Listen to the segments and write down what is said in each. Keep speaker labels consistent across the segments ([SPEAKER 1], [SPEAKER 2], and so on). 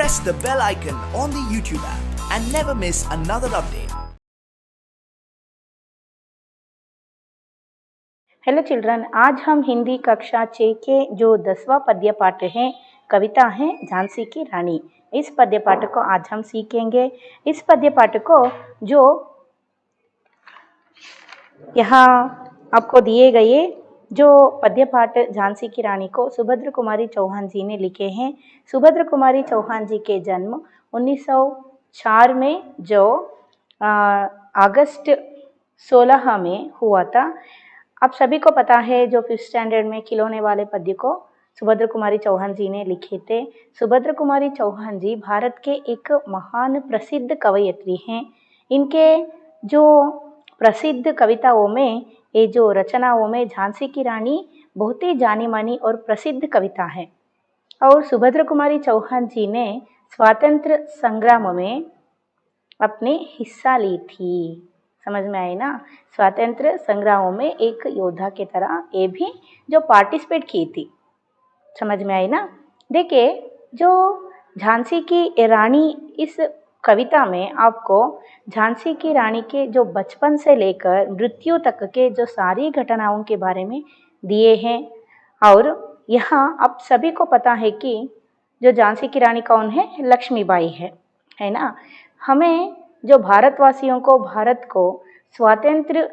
[SPEAKER 1] press the bell icon on the YouTube app and never miss another update.
[SPEAKER 2] Hello children, आज हम हिंदी कक्षा 6 के जो 10वां पद्य पाठ है, कविता है झांसी की रानी। इस पद्य पाठ को आज हम सीखेंगे। इस पद्य पाठ को जो यहाँ आपको दिए गए जो पद्य पाठ झांसी की रानी को सुभद्र कुमारी चौहान जी ने लिखे हैं। सुभद्र कुमारी चौहान जी के जन्म 1904 में जो अगस्त 16 में हुआ था। आप सभी को पता है जो 5th स्टैंडर्ड में खिलौने वाले पद्य को सुभद्र कुमारी चौहान जी ने लिखे थे। सुभद्र कुमारी चौहान जी भारत के एक महान प्रसिद्ध कवयित्री हैं। इनके जो प्रसिद्ध कविताओं में, ये जो रचनाओं में झांसी की रानी बहुत ही जानी मानी और प्रसिद्ध कविता है। और सुभद्र कुमारी चौहान जी ने स्वातंत्र संग्राम में अपने हिस्सा ली थी। समझ में आए ना? स्वातंत्र संग्रामों में एक योद्धा की तरह ये भी जो पार्टिसिपेट की थी। समझ में आई ना? देखिए, जो झांसी की रानी इस कविता में आपको झांसी की रानी के जो बचपन से लेकर मृत्यु तक के जो सारी घटनाओं के बारे में दिए हैं। और यहाँ आप सभी को पता है कि जो झांसी की रानी कौन है? लक्ष्मीबाई है ना? हमें जो भारतवासियों को, भारत को स्वातंत्र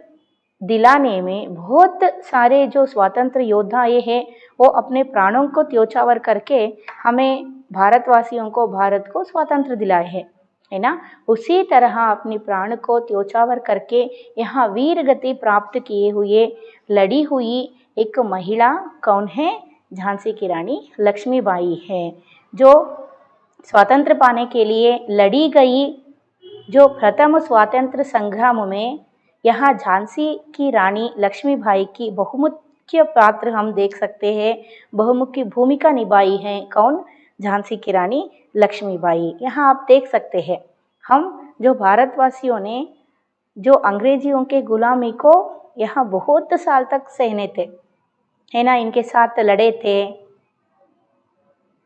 [SPEAKER 2] दिलाने में बहुत सारे जो स्वतंत्र योद्धा ये हैं, वो अपने प्राणों को न्योछावर करके हमें भारतवासियों को, भारत को स्वतंत्र दिलाए हैं, है ना? उसी तरह अपनी प्राण को न्योछावर करके यहाँ वीर गति प्राप्त किए हुए लड़ी हुई एक महिला कौन है? झांसी की रानी लक्ष्मीबाई है, जो स्वातंत्र पाने के लिए लड़ी गई। जो प्रथम स्वातंत्र संग्राम में यहाँ झांसी की रानी लक्ष्मीबाई की बहुमुख्य पात्र हम देख सकते हैं, बहुमुख्य भूमिका निभाई है। कौन? झांसी की रानी लक्ष्मीबाई। यहाँ आप देख सकते हैं, हम जो भारतवासियों ने जो अंग्रेजियों के गुलामी को यहाँ बहुत साल तक सहने थे, है ना? इनके साथ लड़े थे,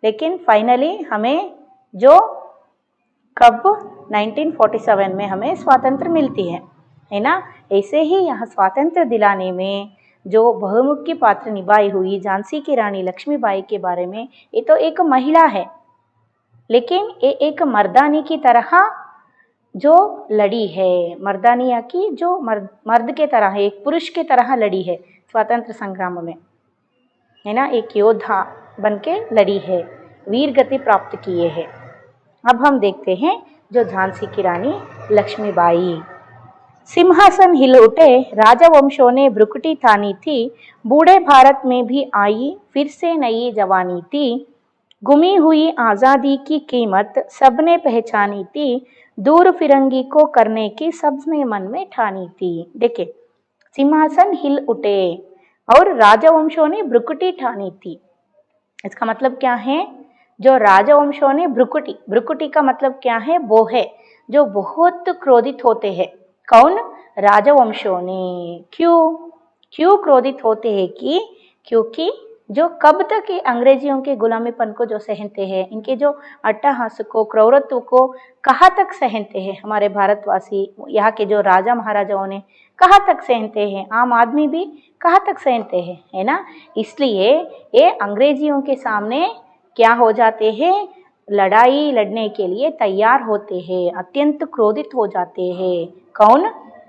[SPEAKER 2] लेकिन फाइनली हमें जो कब 1947 में हमें स्वातंत्र मिलती है ना? ऐसे ही यहाँ स्वातंत्र दिलाने में जो बहुमुख्य पात्र निभाई हुई झांसी की रानी लक्ष्मीबाई के बारे में, ये तो एक महिला है, लेकिन ये एक मर्दानी की तरह जो लड़ी है, मर्दानिया की जो मर्द के तरह है, एक पुरुष के तरह लड़ी है स्वातंत्र संग्राम में, है ना? एक योद्धा बनके लड़ी है, वीर गति प्राप्त किए है। अब हम देखते हैं जो झांसी की रानी लक्ष्मीबाई। सिंहासन हिल उठे, राजवंशों ने भ्रुकुटी थानी थी, बूढ़े भारत में भी आई फिर से नई जवानी थी, गुमी हुई आज़ादी की कीमत सबने पहचानी थी, दूर फिरंगी को करने की सबने मन में ठानी थी। देखिए, सिंहासन हिल उठे और राजवंशों ने भ्रुकुटी ठानी थी। इसका मतलब क्या है? जो राजवंशों ने भ्रुकुटी का मतलब क्या है? वो है जो बहुत क्रोधित होते हैं। कौन? राजवंशों ने। क्यों क्रोधित होते हैं? कि क्योंकि जो कब तक ये अंग्रेजियों के गुलामीपन को जो सहनते हैं, इनके जो अट्टहास को, क्रूरत्व को कहाँ तक सहनते हैं हमारे भारतवासी, यहाँ के जो राजा महाराजाओं ने कहाँ तक सहनते हैं, आम आदमी भी कहाँ तक सहनते हैं, है ना? इसलिए ये अंग्रेजियों के सामने क्या हो जाते हैं? लड़ाई लड़ने के लिए तैयार होते हैं, अत्यंत क्रोधित हो जाते हैं। कौन?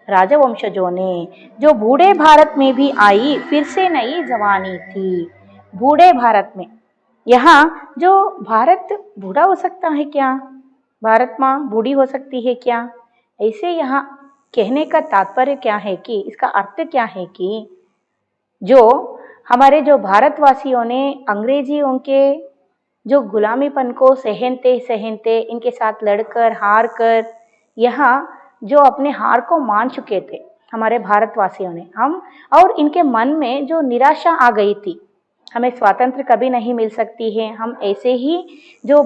[SPEAKER 2] राजवंशजों ने। जो बूढ़े भारत में भी आई फिर से नई जवानी थी। बूढ़े भारत में, यहाँ जो भारत बूढ़ा हो सकता है क्या? भारत माँ बूढ़ी हो सकती है क्या? ऐसे यहाँ कहने का तात्पर्य क्या है कि इसका अर्थ क्या है कि जो हमारे जो भारतवासियों ने अंग्रेजियों के जो गुलामीपन को सहनते सहनते, इनके साथ लड़कर हार कर यहाँ जो अपने हार को मान चुके थे हमारे भारतवासियों ने, हम और इनके मन में जो निराशा आ गई थी, हमें स्वातंत्र कभी नहीं मिल सकती है, हम ऐसे ही जो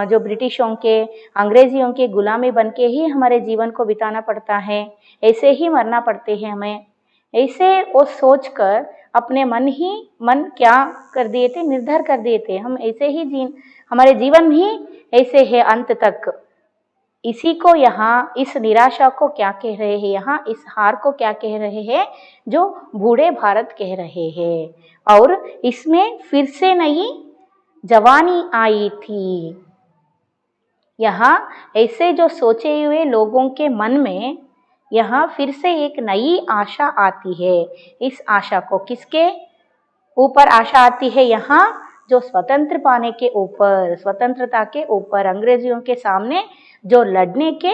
[SPEAKER 2] जो ब्रिटिशों के, अंग्रेजियों के गुलामी बन के ही हमारे जीवन को बिताना पड़ता है, ऐसे ही मरना पड़ते हैं हमें, ऐसे वो सोचकर अपने मन क्या कर दिए थे? निर्धार कर दिए थे, हम ऐसे ही हमारे जीवन ही ऐसे है अंत तक। इसी को यहाँ इस निराशा को क्या कह रहे हैं, यहाँ इस हार को क्या कह रहे हैं, जो बूढ़े भारत कह रहे हैं। और इसमें फिर से नई जवानी आई थी। यहाँ ऐसे जो सोचे हुए लोगों के मन में यहाँ फिर से एक नई आशा आती है। इस आशा को किसके ऊपर आशा आती है, यहाँ जो स्वतंत्र पाने के ऊपर, स्वतंत्रता के ऊपर, अंग्रेजियों के सामने जो लड़ने के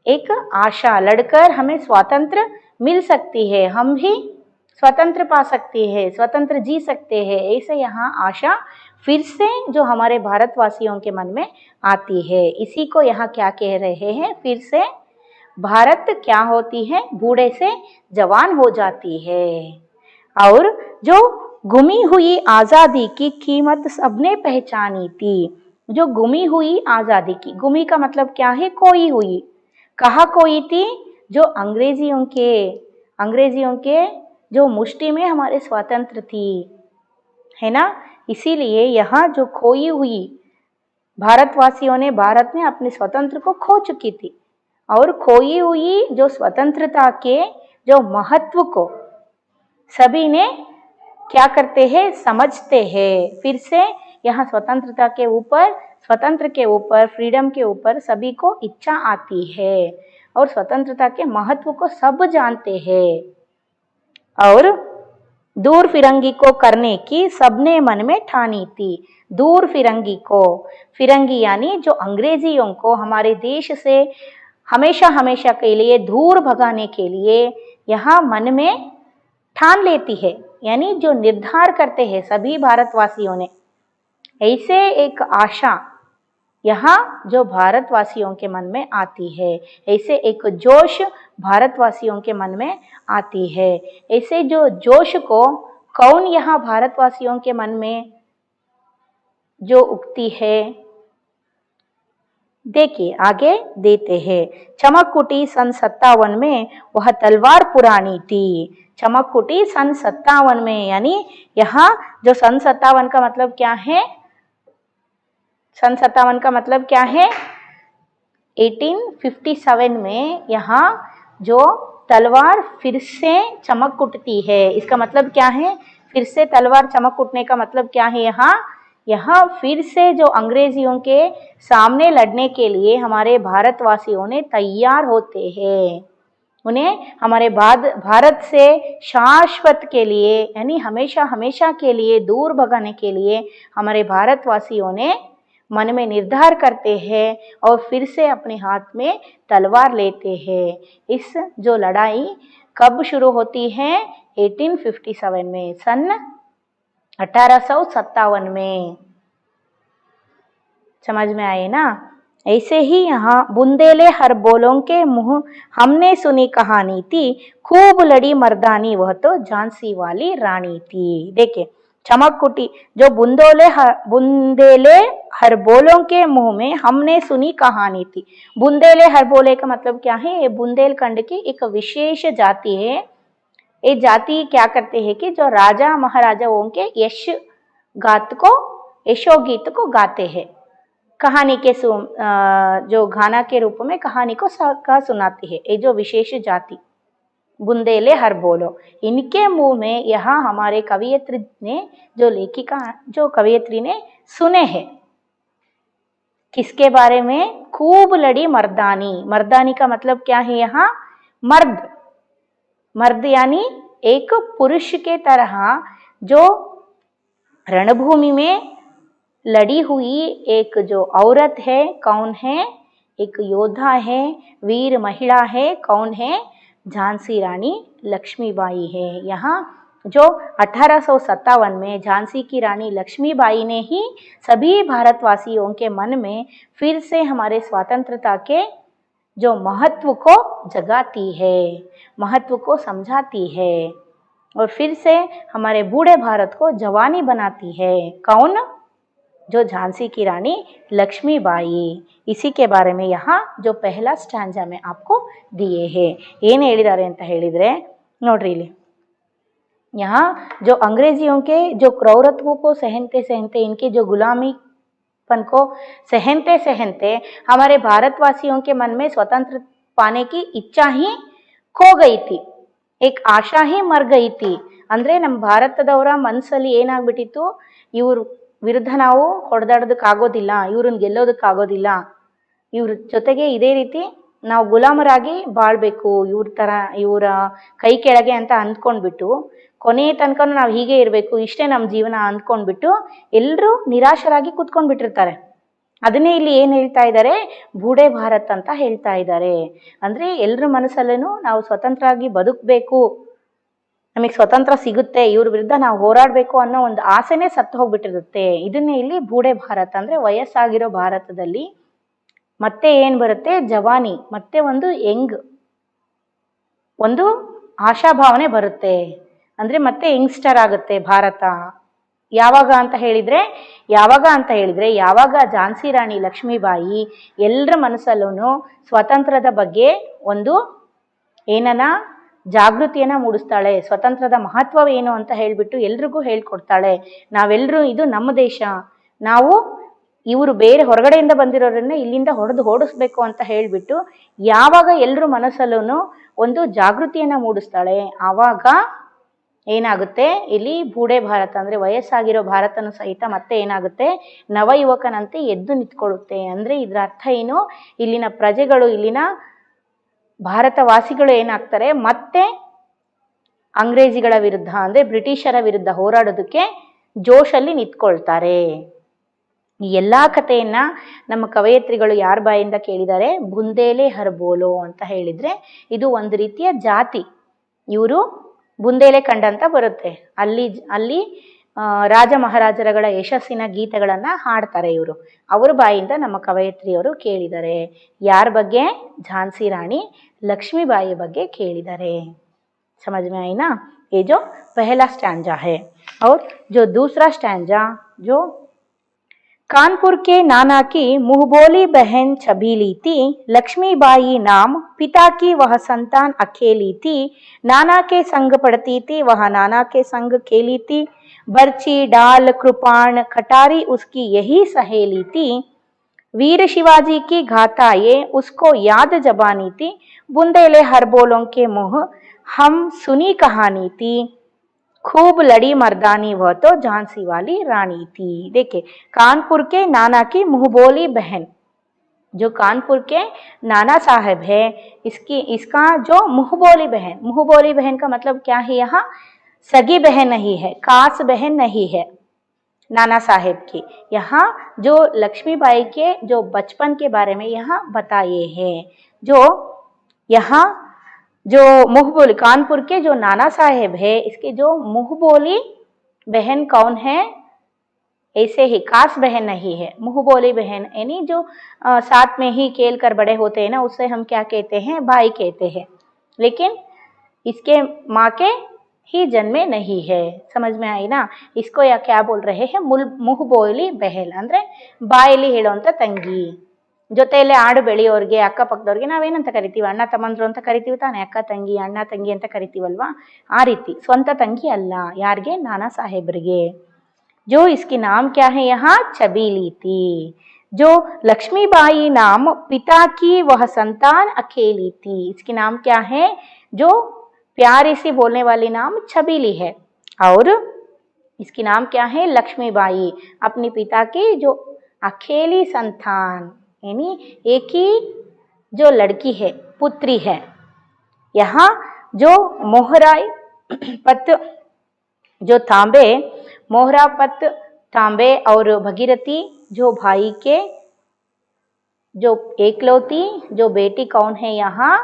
[SPEAKER 2] एक आशा, लड़कर हमें स्वातंत्र मिल सकती है, हम भी स्वतंत्र पा सकते हैं, स्वतंत्र जी सकते हैं, ऐसे यहाँ आशा फिर से जो हमारे भारतवासियों के मन में आती है। इसी को यहाँ क्या कह रहे हैं, फिर से भारत क्या होती है, बूढ़े से जवान हो जाती है। और जो गुमी हुई आज़ादी की कीमत सबने पहचानी थी। जो गुमी हुई आज़ादी की, गुमी का मतलब क्या है, खोई हुई। कहाँ खोई थी, जो अंग्रेजियों के जो मुष्टि में हमारे स्वतंत्र थी, है ना। इसीलिए यहाँ जो खोई हुई, भारतवासियों ने, भारत ने अपने स्वतंत्र को खो चुकी थी, और खोई हुई जो स्वतंत्रता के जो महत्व को सभी ने क्या करते हैं, समझते हैं। फिर से यहाँ स्वतंत्रता के ऊपर, स्वतंत्र के ऊपर, फ्रीडम के ऊपर सभी को इच्छा आती है, और स्वतंत्रता के महत्व को सब जानते हैं। और दूर फिरंगी को करने की सबने मन में ठानी थी। दूर फिरंगी को, फिरंगी यानी जो अंग्रेजियों को हमारे देश से हमेशा हमेशा के लिए दूर भगाने के लिए यहाँ मन में ठान लेती है, यानी जो निर्धार करते हैं सभी भारतवासियों ने। ऐसे एक आशा यहाँ जो भारतवासियों के मन में आती है, ऐसे एक जोश भारतवासियों के मन में आती है। ऐसे जो जोश को कौन यहाँ भारतवासियों के मन में जो उगती है, देखिए आगे देते हैं। चमक कुटी सन 57 में वह तलवार पुरानी थी। चमक कुटी सन 57 में, यानी यहाँ जो सन 57 का मतलब क्या है, सन 57 का मतलब क्या है, 1857 में यहाँ जो तलवार फिर से चमक उठती है। इसका मतलब क्या है, फिर से तलवार चमक उठने का मतलब क्या है, यहाँ फिर से जो अंग्रेजियों के सामने लड़ने के लिए हमारे भारतवासियों ने तैयार होते हैं। उन्हें हमारे भारत से शाश्वत के लिए, यानी हमेशा हमेशा के लिए दूर भगाने के लिए हमारे भारतवासियों ने मन में निर्धार करते हैं, और फिर से अपने हाथ में तलवार लेते हैं। इस जो लड़ाई कब शुरू होती है, 1857 में, सन 1857 में। समझ में आए ना। ऐसे ही यहाँ बुंदेले हर बोलों के मुँह हमने सुनी कहानी थी, खूब लड़ी मर्दानी वह तो झांसी वाली रानी थी। देखे, चमक कुटी जो बुंदेले हर बोलों के मुंह में हमने सुनी कहानी थी। बुंदेले हर बोले का मतलब क्या है, ये बुंदेलखंड की एक विशेष जाति है। ये जाति क्या करते हैं कि जो राजा महाराजाओं के यशोगीत को गाते हैं, कहानी के जो गाना के रूप में कहानी को सुनाती है। ये जो विशेष जाति बुंदेले हर बोलो, इनके मुंह में यहाँ हमारे कवियत्री ने, जो लेखिका, जो कवियत्री ने सुने हैं, किसके बारे में, खूब लड़ी मर्दानी। मर्दानी का मतलब क्या है, यहाँ मर्द, मर्द यानी एक पुरुष के तरह जो रणभूमि में लड़ी हुई एक जो औरत है, कौन है, एक योद्धा है, वीर महिला है, कौन है, झांसी रानी लक्ष्मीबाई है। यहाँ जो 1857 में झांसी की रानी लक्ष्मीबाई ने ही सभी भारतवासियों के मन में फिर से हमारे स्वतंत्रता के जो महत्व को जगाती है, महत्व को समझाती है, और फिर से हमारे बूढ़े भारत को जवानी बनाती है। कौन, जो झांसी की रानी लक्ष्मीबाई। इसी के बारे में यहाँ जो पहला स्टैंजा में आपको दिए हैं। ಏನು ಹೇಳಿದ್ದಾರೆ ಅಂತ ಹೇಳಿದ್ರೆ ನೋಡ್ರಿ, ಇಲ್ಲಿ यहाँ जो अंग्रेजियों के जो क्रौरत्व को सहनते सहनते, इनके जो गुलामी पन को सहनते सहनते हमारे भारतवासियों के मन में स्वतंत्र पाने की इच्छा ही खो गई थी, एक आशा ही मर गई थी. ಅಂದ್ರೆ ನಮ್ಮ ಭಾರತದವರ ಮನಸ್ಸಲ್ಲಿ ಏನಾಗ್ಬಿಟ್ಟಿತ್ತು, ಇವ್ರ ವಿರುದ್ಧ ನಾವು ಹೊಡೆದಾಡೋದಕ್ಕಾಗೋದಿಲ್ಲ, ಇವ್ರನ್ನ ಗೆಲ್ಲೋದಕ್ಕಾಗೋದಿಲ್ಲ, ಇವ್ರ ಜೊತೆಗೆ ಇದೇ ರೀತಿ ನಾವು ಗುಲಾಮರಾಗಿ ಬಾಳ್ಬೇಕು, ಇವ್ರ ಥರ ಇವರ ಕೈ ಕೆಳಗೆ ಅಂತ ಅಂದ್ಕೊಂಡ್ಬಿಟ್ಟು ಕೊನೆ ತನಕ ನಾವು ಹೀಗೆ ಇರಬೇಕು, ಇಷ್ಟೇ ನಮ್ಮ ಜೀವನ ಅಂದ್ಕೊಂಡ್ಬಿಟ್ಟು ಎಲ್ಲರೂ ನಿರಾಶರಾಗಿ ಕೂತ್ಕೊಂಡ್ಬಿಟ್ಟಿರ್ತಾರೆ. ಅದನ್ನೇ ಇಲ್ಲಿ ಏನು ಹೇಳ್ತಾ ಇದ್ದಾರೆ, ಬೂಡೆ ಭಾರತ್ ಅಂತ ಹೇಳ್ತಾ ಇದ್ದಾರೆ. ಅಂದರೆ ಎಲ್ಲರ ಮನಸ್ಸಲ್ಲೂ ನಾವು ಸ್ವತಂತ್ರವಾಗಿ ಬದುಕಬೇಕು, ನಮಗೆ ಸ್ವತಂತ್ರ ಸಿಗುತ್ತೆ, ಇವ್ರ ವಿರುದ್ಧ ನಾವು ಹೋರಾಡಬೇಕು ಅನ್ನೋ ಒಂದು ಆಸೆನೇ ಸತ್ತು ಹೋಗ್ಬಿಟ್ಟಿರುತ್ತೆ. ಇದನ್ನೇ ಇಲ್ಲಿ ಬೂಡೆ ಭಾರತ್ ಅಂದರೆ ವಯಸ್ಸಾಗಿರೋ ಭಾರತದಲ್ಲಿ ಮತ್ತೆ ಏನು ಬರುತ್ತೆ, ಜವಾನಿ ಮತ್ತೆ ಒಂದು ಒಂದು ಆಶಾಭಾವನೆ ಬರುತ್ತೆ. ಅಂದರೆ ಮತ್ತೆ ಯಂಗ್ಸ್ಟರ್ ಆಗುತ್ತೆ ಭಾರತ. ಯಾವಾಗ ಅಂತ ಹೇಳಿದರೆ ಯಾವಾಗ ಝಾನ್ಸಿ ರಾಣಿ ಲಕ್ಷ್ಮೀಬಾಯಿ ಎಲ್ಲರ ಮನಸ್ಸಲ್ಲೂ ಸ್ವತಂತ್ರದ ಬಗ್ಗೆ ಒಂದು ಜಾಗೃತಿಯನ್ನು ಮೂಡಿಸ್ತಾಳೆ, ಸ್ವತಂತ್ರದ ಮಹತ್ವವೇನು ಅಂತ ಹೇಳಿಬಿಟ್ಟು ಎಲ್ರಿಗೂ ಹೇಳ್ಕೊಡ್ತಾಳೆ. ನಾವೆಲ್ಲರೂ ಇದು ನಮ್ಮ ದೇಶ, ನಾವು ಇವರು ಬೇರೆ ಹೊರಗಡೆಯಿಂದ ಬಂದಿರೋರನ್ನ ಇಲ್ಲಿಂದ ಓಡಿಸ್ಬೇಕು ಅಂತ ಹೇಳಿಬಿಟ್ಟು ಯಾವಾಗ ಎಲ್ಲರ ಮನಸ್ಸಲ್ಲೂ ಒಂದು ಜಾಗೃತಿಯನ್ನು ಮೂಡಿಸ್ತಾಳೆ, ಆವಾಗ ಏನಾಗುತ್ತೆ, ಇಲ್ಲಿ ಬೂಡೆ ಭಾರತ ಅಂದರೆ ವಯಸ್ಸಾಗಿರೋ ಭಾರತನೂ ಸಹಿತ ಮತ್ತೆ ಏನಾಗುತ್ತೆ, ನವಯುವಕನಂತೆ ಎದ್ದು ನಿಂತ್ಕೊಳ್ಳುತ್ತೆ. ಅಂದರೆ ಇದರ ಅರ್ಥ ಏನು, ಇಲ್ಲಿನ ಪ್ರಜೆಗಳು, ಇಲ್ಲಿನ ಭಾರತವಾಸಿಗಳು ಏನಾಗ್ತಾರೆ, ಮತ್ತೆ ಅಂಗ್ರೇಜಿಗಳ ವಿರುದ್ಧ ಅಂದರೆ ಬ್ರಿಟಿಷರ ವಿರುದ್ಧ ಹೋರಾಡೋದಕ್ಕೆ ಜೋಶಲ್ಲಿ ನಿಂತ್ಕೊಳ್ತಾರೆ. ಈ ಎಲ್ಲ ಕಥೆಯನ್ನು ನಮ್ಮ ಕವಯತ್ರಿಗಳು ಯಾರ ಬಾಯಿಂದ ಕೇಳಿದ್ದಾರೆ, ಬುಂದೇಲೆ ಹರ್ಬೋಲೋ ಅಂತ ಹೇಳಿದರೆ ಇದು ಒಂದು ರೀತಿಯ ಜಾತಿ. ಇವರು ಬುಂದೇಲೆ ಖಂಡ ಅಂತ ಬರುತ್ತೆ, ಅಲ್ಲಿ ರಾಜ ಮಹಾರಾಜರುಗಳ ಯಶಸ್ಸಿನ ಗೀತೆಗಳನ್ನು ಹಾಡ್ತಾರೆ ಇವರು. ಅವ್ರ ಬಾಯಿಂದ ನಮ್ಮ ಕವಯತ್ರಿಯವರು ಕೇಳಿದ್ದಾರೆ. ಯಾರ ಬಗ್ಗೆ, ಝಾನ್ಸಿ ರಾಣಿ लक्ष्मीबाई ಬಗ್ಗೆ ಕೇಳಿದ್ದಾರೆ. समझ में आई ना? ये जो पहला स्टैंजा है. और जो दूसरा स्टैंजा, जो कानपुर के नाना की मुंहबोली बहन छबीली थी, लक्ष्मीबाई नाम पिता की वह संतान अकेली थी, नाना के संग पढ़ती थी, वह नाना के संग खेली थी, बर्ची डाल कृपाण कटारी उसकी यही सहेली थी, वीर शिवाजी की गाथा ये उसको याद जबानी थी, बुंदेले हरबोलों के मुँह हम सुनी कहानी थी, खूब लड़ी मर्दानी वह तो झांसी वाली रानी थी. देखिए, कानपुर के नाना की मुंहबोली बहन, जो कानपुर के नाना साहब है, इसका जो मुंहबोली बहन का मतलब क्या है, यहाँ सगी बहन नहीं है, खास बहन नहीं है नाना साहेब की. यहाँ जो लक्ष्मीबाई के जो बचपन के बारे में यहाँ बताए हैं, जो यहाँ जो मुंहबोली कानपुर के जो नाना साहेब है, इसके जो मुंहबोली बहन कौन है, ऐसे ही खास बहन नहीं है, मुंहबोली बहन यानी जो साथ में ही खेल कर बड़े होते हैं ना, उससे हम क्या कहते हैं, भाई कहते हैं, लेकिन इसके माँ के ही जन्मे नहीं है. समझ में आई ना? इसको या क्या बोल रहे हैं, मुंहबोली बहन ಅಂದರೆ ಬಾಯಲ್ಲಿ ಹೇಳುವಂಥ ತಂಗಿ. ಜೊತೆಯಲ್ಲೇ ಆಡು ಬೆಳೆಯೋರಿಗೆ, ಅಕ್ಕಪಕ್ಕದವ್ರಿಗೆ ನಾವೇನಂತ ಕರಿತೀವಿ, ಅಣ್ಣ ತಮ್ಮಂದ್ರು ಅಂತ ಕರಿತೀವಿ ತಾನೆ, ಅಕ್ಕ ತಂಗಿ ಅಣ್ಣ ತಂಗಿ ಅಂತ ಕರಿತೀವಲ್ವಾ, ಆ ರೀತಿ. ಸ್ವಂತ ತಂಗಿ ಅಲ್ಲ, ಯಾರಿಗೆ, ನಾನಾ ಸಾಹೇಬ್ರಿಗೆ. जो इसकी नाम क्या है, यहाँ छबीली थी, जो लक्ष्मीबाई नाम पिता की वह संतान अकेली थी. इसकी नाम क्या है, जो प्यारे से बोलने वाली नाम छबीली है, और इसकी नाम क्या है, लक्ष्मीबाई, अपने पिता की जो अकेली संतान यानी एक ही जो लड़की है, पुत्री है. यहाँ जो मोहराई पत जो तांबे, मोहरापत तांबे और भगीरथी जो भाई के जो एकलौती जो बेटी कौन है, यहाँ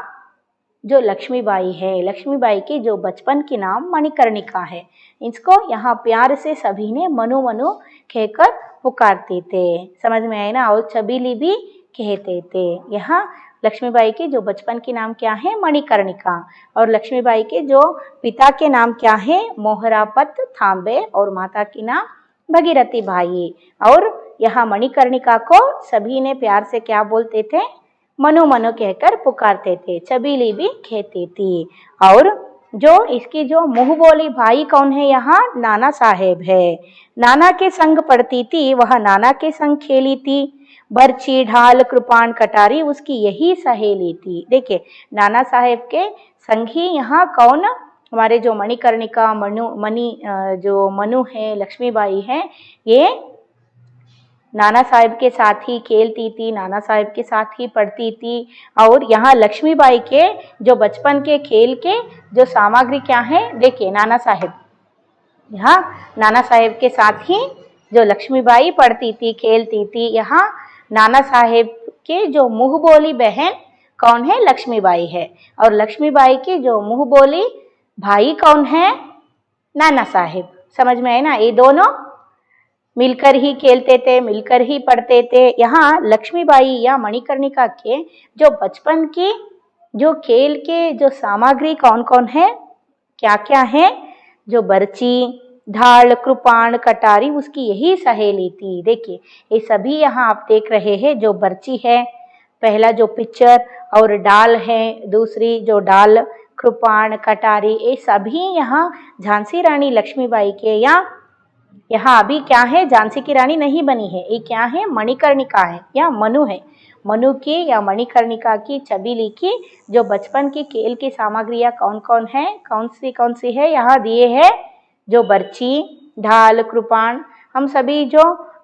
[SPEAKER 2] जो लक्ष्मीबाई है. लक्ष्मीबाई की जो बचपन की नाम मणिकर्णिका है. इसको यहाँ प्यार से सभी ने मनु मनु कहकर पुकारते थे. समझ में आए ना? और छबीली भी कहते थे. यहाँ लक्ष्मीबाई की जो बचपन की नाम क्या है, मणिकर्णिका, और लक्ष्मीबाई के जो पिता के नाम क्या है, मोहरापत थांबे, और माता की नाम भगीरथी भाई. और यहाँ मणिकर्णिका को सभी ने प्यार से क्या बोलते थे, मनु मनु कहकर पुकारते थे. छबीली भी कहती थी. और जो इसकी जो मुंह बोली भाई कौन है यहाँ, नाना साहेब है। नाना के संग पढ़ती थी, वह नाना के संग खेली थी। बर्ची ढाल कृपाण कटारी उसकी यही सहेली थी। देखिए नाना साहेब के संग ही यहाँ कौन, हमारे जो मणिकर्णिका जो मनु है, लक्ष्मीबाई है, ये नाना साहेब के साथ ही खेलती थी, नाना साहेब के साथ ही पढ़ती थी। और यहाँ लक्ष्मीबाई के जो बचपन के खेल के जो सामग्री क्या है, देखिए नाना साहेब, यहाँ नाना साहेब के साथ ही जो लक्ष्मीबाई पढ़ती थी, खेलती थी। यहाँ नाना साहेब के जो मुंह बोली बहन कौन है, लक्ष्मीबाई है। और लक्ष्मीबाई की जो मुंह बोली भाई कौन है, नाना साहेब। समझ में आए ना, ये दोनों मिलकर ही खेलते थे, मिलकर ही पढ़ते थे। यहाँ लक्ष्मीबाई या मणिकर्णिका के जो बचपन की जो खेल के जो सामग्री कौन कौन है, क्या क्या है, जो बर्ची ढाल कृपाण कटारी उसकी यही सहेली थी। देखिए ये सभी यहाँ आप देख रहे हैं। जो बर्ची है पहला जो पिक्चर, और डाल है दूसरी जो डाल, कृपाण कटारी, ये सभी यहाँ झांसी रानी लक्ष्मीबाई के, या यहाँ अभी क्या है, झांसी की रानी नहीं बनी है, ये क्या है, मणिकर्णिका है या मनु है। मनु की या मणिकर्णिका की चबीली की जो बचपन की खेल की सामग्रियाँ कौन कौन है, कौन सी है, यहाँ दिए है। जो बर्ची ढाल कृपाण, हम सभी जो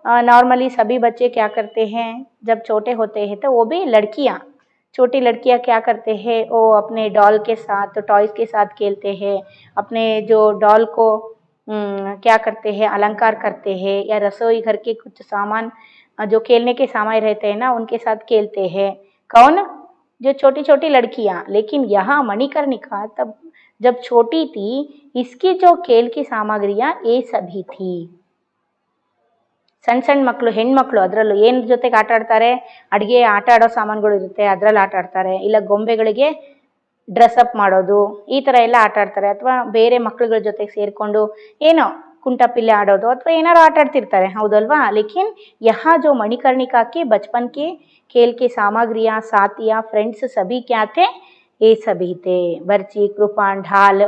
[SPEAKER 2] नॉर्मली सभी बच्चे क्या करते हैं, जब छोटे होते हैं तो वो भी लड़कियाँ, छोटी लड़कियाँ क्या करते हैं, वो अपने डॉल के साथ, तो टॉयज़ के साथ खेलते हैं। अपने जो डॉल को क्या करते हैं, अलंकार करते हैं, या रसोई घर के कुछ सामान जो खेलने के सामान रहते हैं ना, उनके साथ खेलते हैं। कौन, जो छोटी छोटी लड़कियां। लेकिन यहाँ मणिकर्णिका तब जब छोटी थी, इसकी जो खेल की सामग्रियां ये सभी थी। ಸಣ್ಣ ಸಣ್ಣ ಮಕ್ಕಳು, ಹೆಣ್ಮಕ್ಳು, ಅದರಲ್ಲೂ ಏನು ಜೊತೆಗೆ ಆಟ ಆಡ್ತಾರೆ, ಅಡುಗೆ ಆಟ ಆಡೋ ಸಾಮಾನುಗಳು ಇರುತ್ತೆ, ಅದರಲ್ಲಿ ಆಟ ಆಡ್ತಾರೆ. ಇಲ್ಲ ಗೊಂಬೆಗಳಿಗೆ ಡ್ರೆಸ್ಅಪ್ ಮಾಡೋದು, ಈ ಥರ ಎಲ್ಲ ಆಟ ಆಡ್ತಾರೆ. ಅಥವಾ ಬೇರೆ ಮಕ್ಕಳುಗಳ ಜೊತೆಗೆ ಸೇರಿಕೊಂಡು ಏನೋ ಕುಂಟಪಿಲ್ಲೆ ಆಡೋದು, ಅಥವಾ ಏನಾರು ಆಟ ಆಡ್ತಿರ್ತಾರೆ, ಹೌದಲ್ವಾ. ಲೇಕಿನ್ यहाँ जो मणिकर्णिका के बचपन के खेल की सामग्रियाँ, साथियाँ, फ्रेंड्स सभी क्या थे, ये सभी थे. ಬರ್ಚಿ ಕೃಪಾಣ್ ಢಾಲ್,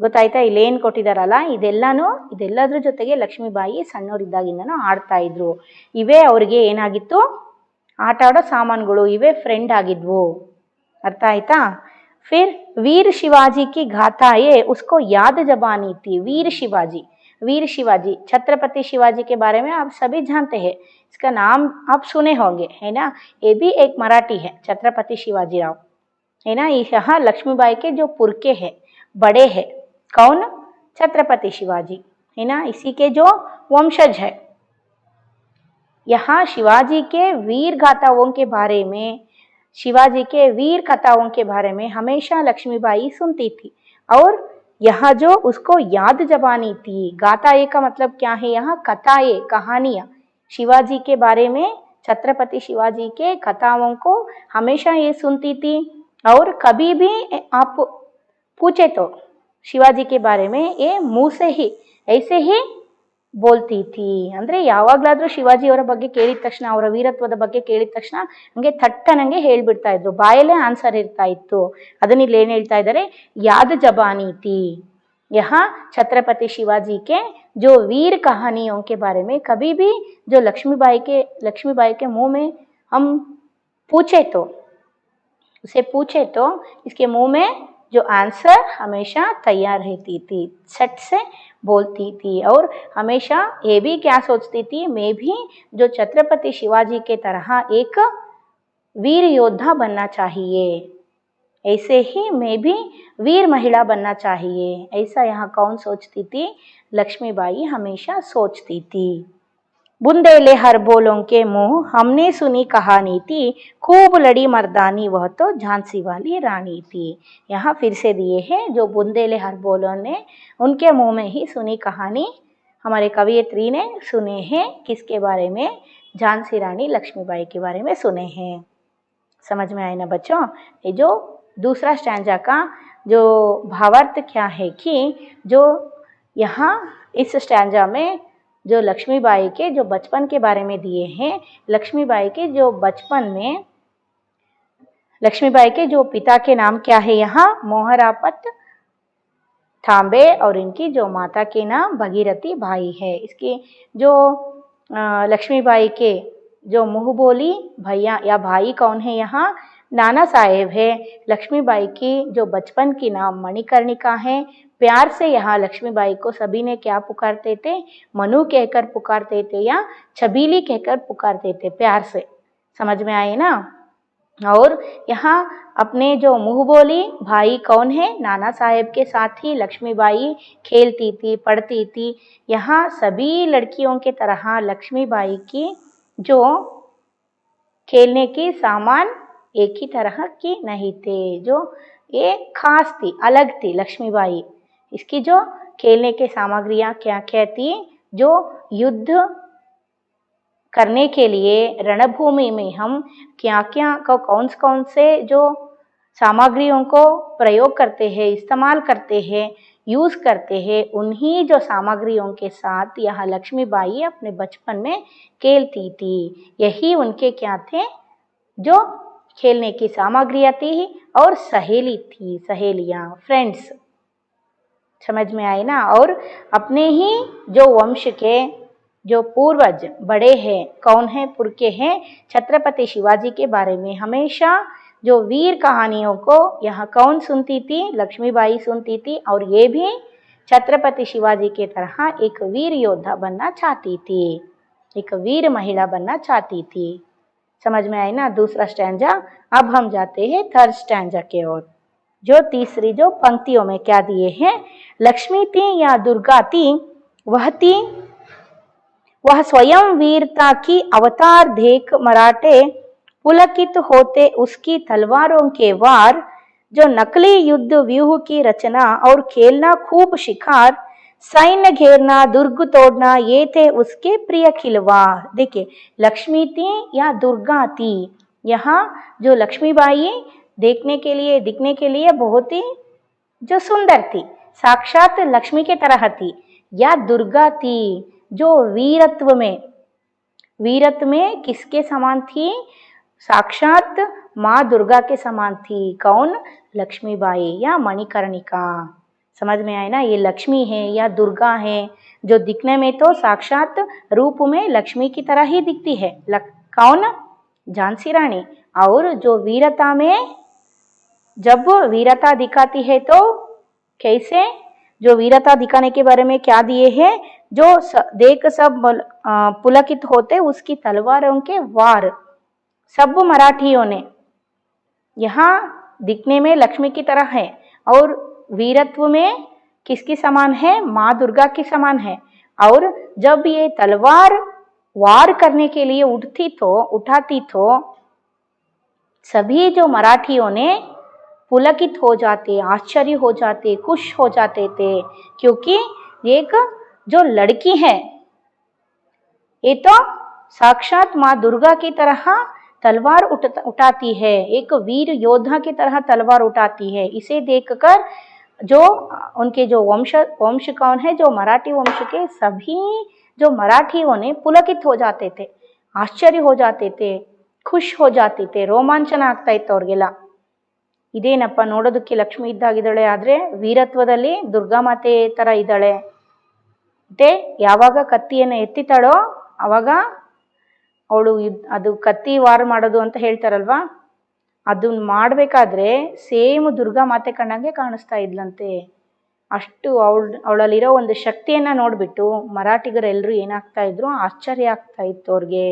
[SPEAKER 2] ಗೊತ್ತಾಯ್ತಾ. ಇಲ್ಲೇನು ಕೊಟ್ಟಿದ್ದಾರಲ್ಲ, ಇದೆಲ್ಲದ್ರ ಜೊತೆಗೆ ಲಕ್ಷ್ಮೀಬಾಯಿ ಸಣ್ಣವರಿದ್ದಾಗಿಂದನೂ ಆಡ್ತಾ ಇದ್ರು. ಇವೇ ಅವ್ರಿಗೆ ಏನಾಗಿತ್ತು, ಆಟ ಆಡೋ ಸಾಮಾನುಗಳು, ಇವೇ ಫ್ರೆಂಡ್ ಆಗಿದ್ವು. अर्थ आयता. फिर वीर शिवाजी की गाथाएं उसको याद जबानी थी. वीर शिवाजी छत्रपति शिवाजी के बारे में आप सभी जानते हैं, इसका नाम आप सुने होंगे, है ना. ये भी एक मराठी है, छत्रपति शिवाजी राव, है ना. यहाँ लक्ष्मीबाई के जो पुरखे हैं, बड़े हैं, कौन, छत्रपति शिवाजी, है ना. इसी के जो वंशज है. यहाँ शिवाजी के वीर गाथाओं के बारे में, शिवाजी के वीर कथाओं के बारे में हमेशा लक्ष्मीबाई सुनती थी. और यहाँ जो उसको याद जबानी थी. गाथाएं का मतलब क्या है, यहाँ कथाएं, कहानियाँ, शिवाजी के बारे में, छत्रपति शिवाजी के कथाओं को हमेशा ये सुनती थी. और कभी भी आप पूछे तो शिवाजी के बारे में ये मुँह से ही ऐसे ही बोलती थी. ಅಂದರೆ ಯಾವಾಗಲಾದರೂ ಶಿವಾಜಿಯವರ ಬಗ್ಗೆ ಕೇಳಿದ ತಕ್ಷಣ, ಅವರ ವೀರತ್ವದ ಬಗ್ಗೆ ಕೇಳಿದ ತಕ್ಷಣ ಹಂಗೆ ಥಟ್ಟನಂಗೆ ಹೇಳ್ಬಿಡ್ತಾ ಇದ್ರು, ಬಾಯಲ್ಲೇ ಆನ್ಸರ್ ಇರ್ತಾ ಇತ್ತು. ಅದನ್ನ ಇಲ್ಲಿ ಏನು ಹೇಳ್ತಾ ಇದ್ದಾರೆ, ಯಾद जबानी थी. यहाँ छत्रपति शिवाजी के जो वीर कहानियों के बारे में कभी भी जो लक्ष्मीबाई के मुंह में हम पूछे तो, उसे पूछे तो इसके मुंह में जो आंसर हमेशा तैयार रहती थी, छट से बोलती थी. और हमेशा ये भी क्या सोचती थी, मैं भी जो छत्रपति शिवाजी के तरह एक वीर योद्धा बनना चाहिए, ऐसे ही मैं भी वीर महिला बनना चाहिए. ऐसा यहाँ कौन सोचती थी, लक्ष्मीबाई हमेशा सोचती थी. बुंदेले हर बोलों के मुंह हमने सुनी कहानी थी, खूब लड़ी मर्दानी वह तो झांसी वाली रानी थी. यहाँ फिर से दिए हैं, जो बुंदेले हर बोलों ने उनके मुंह में ही सुनी कहानी हमारे कवियत्री ने सुने हैं. किसके बारे में, झांसी रानी लक्ष्मीबाई के बारे में सुने हैं. समझ में आए ना बच्चों. ये जो दूसरा स्टैंजा का जो भावार्थ क्या है कि जो यहाँ इस स्टैंजा में जो लक्ष्मीबाई के जो बचपन के बारे में दिए हैं, लक्ष्मीबाई के जो बचपन में, लक्ष्मीबाई के जो पिता के नाम क्या है, यहाँ मोहरापत तांबे और इनकी जो माता के नाम भगीरथी बाई है। इसकी जो लक्ष्मीबाई के जो मुँह बोली भैया या भाई कौन है यहाँ, नाना साहेब है। लक्ष्मीबाई की जो बचपन की नाम मणिकर्णिका है। प्यार से यहाँ लक्ष्मीबाई को सभी ने क्या पुकारते थे, मनु कहकर पुकारते थे या छबीली कहकर पुकारते थे, प्यार से। समझ में आए ना। और यहाँ अपने जो मुँह बोली भाई कौन है, नाना साहेब के साथ ही लक्ष्मीबाई खेलती थी, पढ़ती थी। यहाँ सभी लड़कियों के तरह लक्ष्मीबाई की जो खेलने की सामान एक ही तरह की नहीं थे, जो ये खास थी, अलग थी लक्ष्मीबाई। इसकी जो खेलने के सामग्रियाँ क्या क्या थी, जो युद्ध करने के लिए रणभूमि में हम क्या क्या कौन से जो सामग्रियों को प्रयोग करते हैं, इस्तेमाल करते हैं, यूज़ करते हैं, उन्हीं जो सामग्रियों के साथ यह लक्ष्मीबाई अपने बचपन में खेलती थी। यही उनके क्या थे, जो खेलने की सामग्रियाँ थी और सहेली थी, सहेलियाँ, फ्रेंड्स। समझ में आए ना। और अपने ही जो वंश के जो पूर्वज बड़े हैं, कौन है, पुरखे हैं, छत्रपति शिवाजी के बारे में हमेशा जो वीर कहानियों को यहाँ कौन सुनती थी, लक्ष्मीबाई सुनती थी। और ये भी छत्रपति शिवाजी के तरह एक वीर योद्धा बनना चाहती थी, एक वीर महिला बनना चाहती थी। समझ में आए ना दूसरा स्टैंजा। अब हम जाते हैं थर्ड स्टैंजा के ओर। जो तीसरी जो पंक्तियों में क्या दिए हैं, लक्ष्मी थी या दुर्गा थी, वह स्वयं वीरता की अवतार देख मराठे पुलकित होते उसकी तलवारों के वार। जो नकली युद्ध व्यूह की रचना और खेलना खूब शिकार, सैन्य घेरना दुर्ग तोड़ना, ये थे उसके प्रिय खिलवाड़। देखिए, लक्ष्मी थी या दुर्गा थी। यहाँ जो लक्ष्मीबाई देखने के लिए, दिखने के लिए बहुत ही जो सुंदर थी, साक्षात लक्ष्मी के तरह थी, या दुर्गा थी जो वीरत्व में किसके समान थी, साक्षात माँ दुर्गा के समान थी। कौन, लक्ष्मीबाई या मणिकर्णिका। समझ में आए ना। ये लक्ष्मी है या दुर्गा है, जो दिखने में तो साक्षात रूप में लक्ष्मी की तरह ही दिखती है। कौन, झांसी रानी। और जो वीरता में जब वीरता दिखाती है तो कैसे, जो वीरता दिखाने के बारे में क्या दिए हैं, जो देख सब पुलकित होते उसकी तलवारों के वार। सब मराठियों ने यहाँ दिखने में लक्ष्मी की तरह है और वीरत्व में किसकी समान है, माँ दुर्गा की समान है। और जब ये तलवार वार करने के लिए उठाती तो सभी जो मराठियों ने पुलकित हो जाते, आश्चर्य हो जाते, खुश हो जाते थे, क्योंकि एक जो लड़की है ये तो साक्षात माँ दुर्गा की तरह तलवार उठाती है, एक वीर योद्धा की तरह तलवार उठाती है। इसे देखकर जो उनके जो वंश कौन है, जो मराठी वंश के सभी जो मराठियों ने पुलकित हो जाते थे, आश्चर्य हो जाते थे, खुश हो जाते थे, ರೋಮಾಂಚನ ಆಗ್ತಾ ಇತ್ತು ಅವ್ರಿಗೆಲ್ಲ। ಇದೇನಪ್ಪ ನೋಡೋದಕ್ಕೆ ಲಕ್ಷ್ಮಿ ಇದ್ದಾಗಿದ್ದಾಳೆ, ಆದರೆ ವೀರತ್ವದಲ್ಲಿ ದುರ್ಗಾ ಮಾತೆ ಥರ ಇದ್ದಾಳೆ ಮತ್ತೆ ಯಾವಾಗ ಕತ್ತಿಯನ್ನು ಎತ್ತಿತಾಳೋ ಆವಾಗ ಅವಳು ಅದು ಕತ್ತಿ ವಾರ ಮಾಡೋದು ಅಂತ ಹೇಳ್ತಾರಲ್ವಾ, ಅದನ್ನ ಮಾಡಬೇಕಾದ್ರೆ ಸೇಮ್ ದುರ್ಗಾ ಮಾತೆ ಕಣ್ಣಂಗೆ ಕಾಣಿಸ್ತಾ ಇದ್ಲಂತೆ. ಅಷ್ಟು ಅವಳಲ್ಲಿರೋ ಒಂದು ಶಕ್ತಿಯನ್ನು ನೋಡಿಬಿಟ್ಟು ಮರಾಠಿಗರೆಲ್ಲರೂ ಏನಾಗ್ತಾ ಇದ್ರು, ಆಶ್ಚರ್ಯ ಆಗ್ತಾ ಇತ್ತು ಅವ್ರಿಗೆ,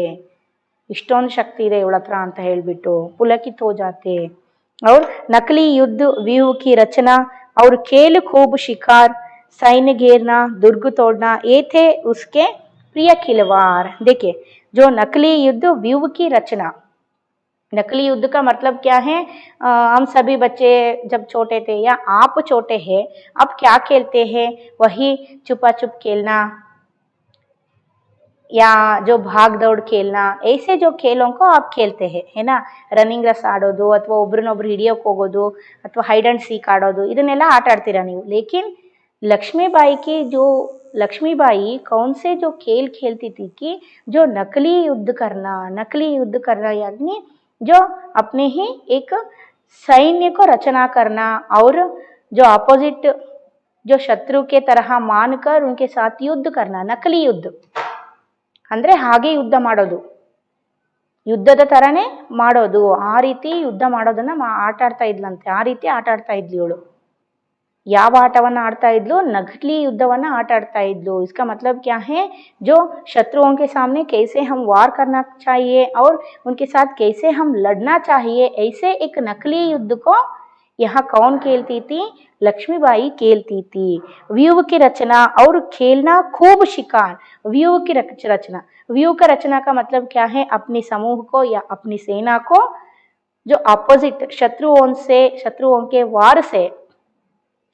[SPEAKER 2] ಇಷ್ಟೊಂದು ಶಕ್ತಿ ಇದೆ ಇವಳ ಹತ್ರ ಅಂತ ಹೇಳಿಬಿಟ್ಟು पुलकित हो जाते। और नकली युद्ध व्यूह की रचना और खेल खूब शिकार, सैन्य घेरना दुर्ग तोड़ना, ये थे उसके प्रिय खिलवाड़। देखिए, जो नकली युद्ध व्यूह की रचना, नकली युद्ध का मतलब क्या है, हम सभी बच्चे जब छोटे थे या आप छोटे हैं, अब क्या खेलते हैं, वही छुपा छुप खेलना या जो भाग दौड़ खेलना, ऐसे जो खेलों को आप खेलते हैं, है ना। ರನ್ನಿಂಗ್ ರೇಸ್ ಆಡೋದು ಅಥವಾ ಒಬ್ರನ್ನೊಬ್ರು ಹಿಡಿಯೋಕೆ ಹೋಗೋದು ಅಥವಾ ಹೈಡ್ ಅಂಡ್ ಸೀಕ್ ಆಡೋದು, ಇದನ್ನೆಲ್ಲ ಆಟ ಆಡ್ತೀರಾ ನೀವು। ಲೇಕಿನ್ लक्ष्मीबाई कौन से जो खेल खेलती थी कि जो नकली युद्ध करना यानी जो अपने ही एक सैन्य को रचना करना और जो अपोजिट जो शत्रु के तरह मानकर उनके साथ युद्ध करना, नकली युद्ध ಅಂದ್ರೆ ಹಾಗೆ ಯುದ್ಧ ಮಾಡೋದು, ಯುದ್ಧದ ತರನೇ ಮಾಡೋದು, ಆ ರೀತಿ ಯುದ್ಧ ಮಾಡೋದನ್ನ ಆಟ ಆಡ್ತಾ ಇದ್ಲಂತೆ, ಆ ರೀತಿ ಆಟ ಆಡ್ತಾ ಇದ್ಲು ಇವಳು. ಯಾವ ಆಟವನ್ನ ಆಡ್ತಾ ಇದ್ಲು? नकली युद्धवನ್ನ आट आड़ता इद्लू। इसका मतलब क्या है? जो शत्रुओं के सामने कैसे हम वार करना चाहिए और उनके साथ कैसे हम लड़ना चाहिए, ऐसे एक नकली युद्ध को यहाँ कौन खेलती थी? लक्ष्मीबाई खेलती थी। व्यूह की रचना और खेलना खूब शिकार। व्यूह की रचना, व्यूह का रचना का मतलब क्या है? अपनी समूह को या अपनी सेना को जो अपोजिट शत्रुओं के वार से,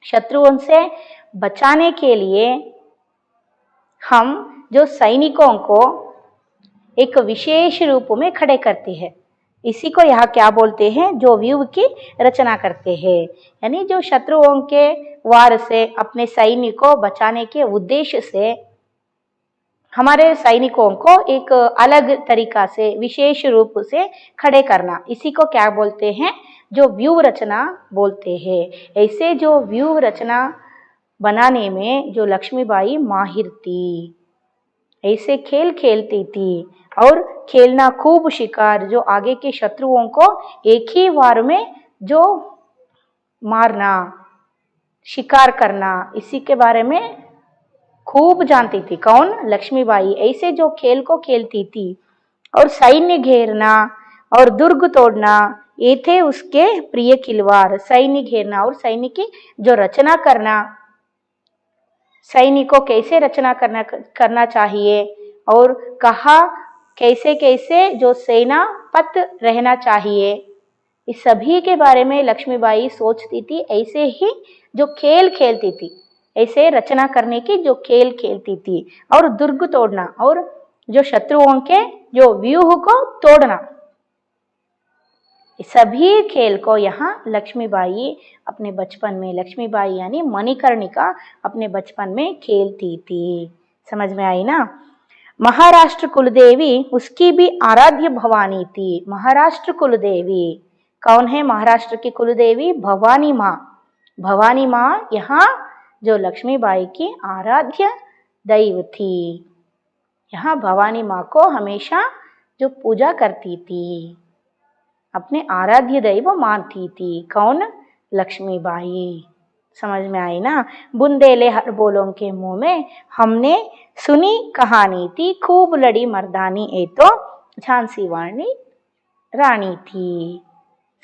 [SPEAKER 2] शत्रुओं से बचाने के लिए हम जो सैनिकों को एक विशेष रूप में खड़े करते हैं, इसी को यहाँ क्या बोलते हैं? जो व्यूह की रचना करते हैं। यानी जो शत्रुओं के वार से अपने सैनिक को बचाने के उद्देश्य से हमारे सैनिकों को एक अलग तरीका से विशेष रूप से खड़े करना, इसी को क्या बोलते हैं? जो व्यूह रचना बोलते हैं। ऐसे जो व्यूह रचना बनाने में जो लक्ष्मीबाई माहिर थी, ऐसे खेल खेलती थी और खेलना खूब शिकार, जो आगे के शत्रुओं को एक ही वार में जो मारना, शिकार करना, इसी के बारे में खूब जानती थी। कौन? लक्ष्मीबाई। ऐसे जो खेल को खेलती थी और सैन्य घेरना और दुर्ग तोड़ना, ये थे उसके प्रिय खिलवाड़। सैन्य घेरना और सैन्य की जो रचना करना, सैनिक को कैसे रचना करना चाहिए और कहा कैसे कैसे जो सेना पत रहना चाहिए, इस सभी के बारे में लक्ष्मीबाई सोचती थी। ऐसे ही जो खेल खेलती थी, ऐसे रचना करने की जो खेल खेलती थी और दुर्ग तोड़ना और जो शत्रुओं के जो व्यूह को तोड़ना, सभी खेल को यहाँ लक्ष्मीबाई अपने बचपन में, लक्ष्मीबाई यानी मणिकर्णिका अपने बचपन में खेलती थी। समझ में आई ना? महाराष्ट्र कुलदेवी उसकी भी आराध्य भवानी थी। महाराष्ट्र कुलदेवी कौन है? महाराष्ट्र की कुलदेवी भवानी माँ। भवानी माँ यहाँ जो लक्ष्मीबाई की आराध्य दैव थी। यहाँ भवानी माँ को हमेशा जो पूजा करती थी, अपने आराध्य दैव मानती थी। कौन? लक्ष्मीबाई। समझ में आई ना? बुंदेले हर बोलों के मुंह में, हमने सुनी कहानी थी, खूब लड़ी मर्दानी, ये तो झांसी वाली रानी थी।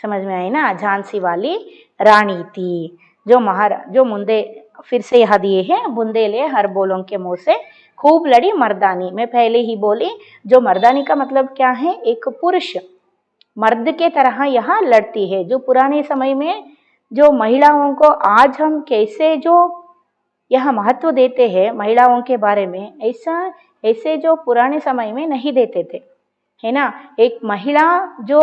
[SPEAKER 2] समझ में आई ना? झांसी वाली रानी थी। जो मुंदे फिर से यह दिए हैं, बुंदेले हर बोलों के मुंह से खूब लड़ी मर्दानी। मैं पहले ही बोली, जो मर्दानी का मतलब क्या है? एक पुरुष मर्द के तरह यहाँ लड़ती है। जो पुराने समय में जो महिलाओं को आज हम कैसे जो यह महत्व देते हैं महिलाओं के बारे में, ऐसे जो पुराने समय में नहीं देते थे, है ना? एक महिला जो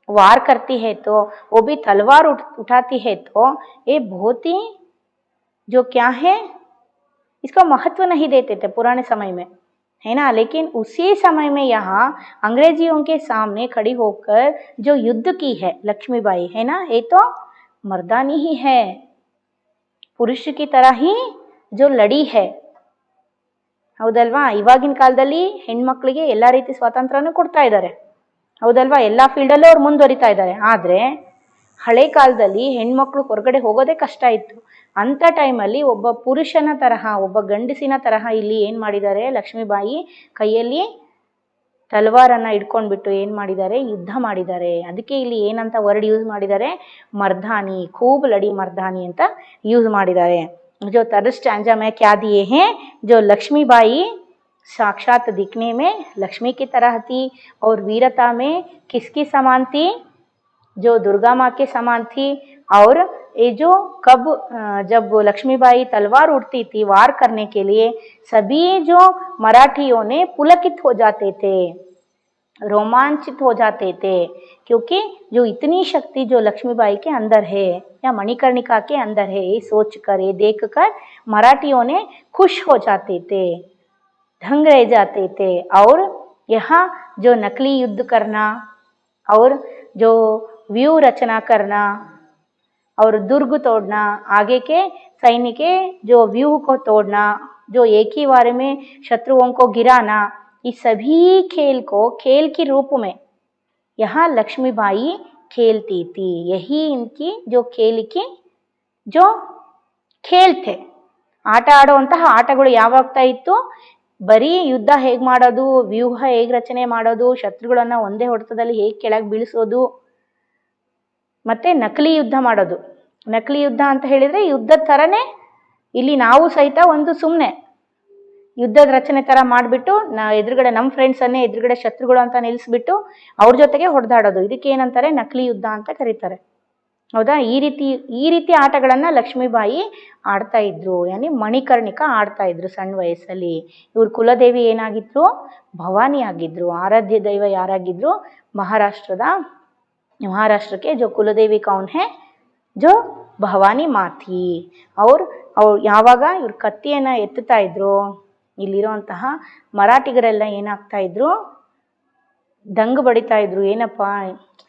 [SPEAKER 2] वार करती है तो वो भी तलवार उठाती है, तो ये बहुत ही जो क्या है, इसका महत्व नहीं देते थे पुराने समय में, है ना? लेकिन उसी समय में यहाँ अंग्रेजियों के सामने खड़ी होकर जो युद्ध की है लक्ष्मीबाई, है ना, ये तो मर्दानी ही है, पुरुष की तरह ही जो लड़ी है। ಹೌದಲ್ವಾ? ಇವಾಗಿನ ಕಾಲದಲ್ಲಿ ಹೆಣ್ಮಕ್ಳಿಗೆ ಎಲ್ಲ ರೀತಿ ಸ್ವಾತಂತ್ರ್ಯನೂ ಕೊಡ್ತಾ ಇದ್ದಾರೆ, ಹೌದಲ್ವಾ? ಎಲ್ಲ ಫೀಲ್ಡಲ್ಲೂ ಅವ್ರು ಮುಂದುವರಿತಾ ಇದ್ದಾರೆ. ಆದರೆ ಹಳೆ ಕಾಲದಲ್ಲಿ ಹೆಣ್ಮಕ್ಳು ಹೊರಗಡೆ ಹೋಗೋದೇ ಕಷ್ಟ ಇತ್ತು. ಅಂಥ ಟೈಮಲ್ಲಿ ಒಬ್ಬ ಪುರುಷನ ತರಹ, ಒಬ್ಬ ಗಂಡಸಿನ ತರಹ ಇಲ್ಲಿ ಏನು ಮಾಡಿದ್ದಾರೆ, ಲಕ್ಷ್ಮೀಬಾಯಿ ಕೈಯಲ್ಲಿ ತಲವಾರನ್ನು ಇಟ್ಕೊಂಡ್ಬಿಟ್ಟು ಏನು ಮಾಡಿದ್ದಾರೆ, ಯುದ್ಧ ಮಾಡಿದ್ದಾರೆ. ಅದಕ್ಕೆ ಇಲ್ಲಿ ಏನಂತ ವರ್ಡ್ ಯೂಸ್ ಮಾಡಿದ್ದಾರೆ, मर्दानी, खूब लड़ी मर्दानी ಅಂತ ಯೂಸ್ ಮಾಡಿದ್ದಾರೆ. जो थर्ड स्टैंजा में क्या दिए हैं, जो लक्ष्मीबाई साक्षात दिखने में लक्ष्मी की तरह थी और वीरता में किसकी समान थी, जो दुर्गा माँ के समान थी। और ये जो जब लक्ष्मीबाई तलवार उठती थी वार करने के लिए, सभी जो मराठियों ने पुलकित हो जाते थे, रोमांचित हो जाते थे, क्योंकि जो इतनी शक्ति जो लक्ष्मीबाई के अंदर है या मणिकर्णिका के अंदर है, ये सोच कर, ये देख कर मराठियों ने खुश हो जाते थे, दंग रह जाते थे। और यहाँ जो नकली युद्ध करना और जो व्यूह रचना करना और दुर्ग तोड़ना, आगे के सैन्य के जो व्यूह को तोड़ना, जो एक ही बार में शत्रुओं को गिराना, इस सभी खेल को खेल के रूप में यहाँ लक्ष्मीबाई खेलती थी। यही इनकी जो खेल की जो खेल थे। ಆಟ ಆಡುವಂತಹ ಆಟಗಳು ಯಾವಾಗ್ತಾ ಇತ್ತು, ಬರೀ ಯುದ್ಧ ಹೇಗೆ ಮಾಡೋದು, ವ್ಯೂಹ ಹೇಗೆ ರಚನೆ ಮಾಡೋದು, ಶತ್ರುಗಳನ್ನ ಒಂದೇ ಹೊಡೆತದಲ್ಲಿ ಹೇಗೆ ಕೆಳಗೆ ಬೀಳಿಸೋದು, ಮತ್ತೆ ನಕಲಿ ಯುದ್ಧ ಮಾಡೋದು. ನಕಲಿ ಯುದ್ಧ ಅಂತ ಹೇಳಿದ್ರೆ ಯುದ್ಧದ ಥರನೇ ಇಲ್ಲಿ ನಾವು ಸಹಿತ ಒಂದು ಸುಮ್ಮನೆ ಯುದ್ಧದ ರಚನೆ ಥರ ಮಾಡಿಬಿಟ್ಟು ಎದುರುಗಡೆ ನಮ್ಮ ಫ್ರೆಂಡ್ಸನ್ನೇ ಎದುರುಗಡೆ ಶತ್ರುಗಳು ಅಂತ ನಿಲ್ಲಿಸ್ಬಿಟ್ಟು ಅವ್ರ ಜೊತೆಗೆ ಹೊಡೆದಾಡೋದು. ಇದಕ್ಕೆ ಏನಂತಾರೆ, ನಕಲಿ ಯುದ್ಧ ಅಂತ ಕರೀತಾರೆ. ಹೌದಾ? ಈ ರೀತಿ ಆಟಗಳನ್ನು ಲಕ್ಷ್ಮೀಬಾಯಿ ಆಡ್ತಾ ಇದ್ರು. ಯಾನಿ ಮಣಿಕರ್ಣಿಕಾ ಆಡ್ತಾ ಇದ್ರು ಸಣ್ಣ ವಯಸ್ಸಲ್ಲಿ. ಇವ್ರ ಕುಲದೇವಿ ಏನಾಗಿದ್ರು, ಭವಾನಿ ಆಗಿದ್ರು. ಆರಾಧ್ಯ ದೈವ ಯಾರಾಗಿದ್ರು, महाराष्ट्र के जो कुलदेवी कौन है, जो ಭವಾನಿ ಮಾತಿ. ಅವ್ರು ಯಾವಾಗ ಇವ್ರ ಕತ್ತಿಯನ್ನು ಎತ್ತುತ್ತಾ ಇದ್ರು, ಇಲ್ಲಿರುವಂತಹ ಮರಾಠಿಗರೆಲ್ಲ ಏನಾಗ್ತಾ ಇದ್ರು, ದಂಗು ಬಡಿತಾ ಇದ್ರು. ಏನಪ್ಪ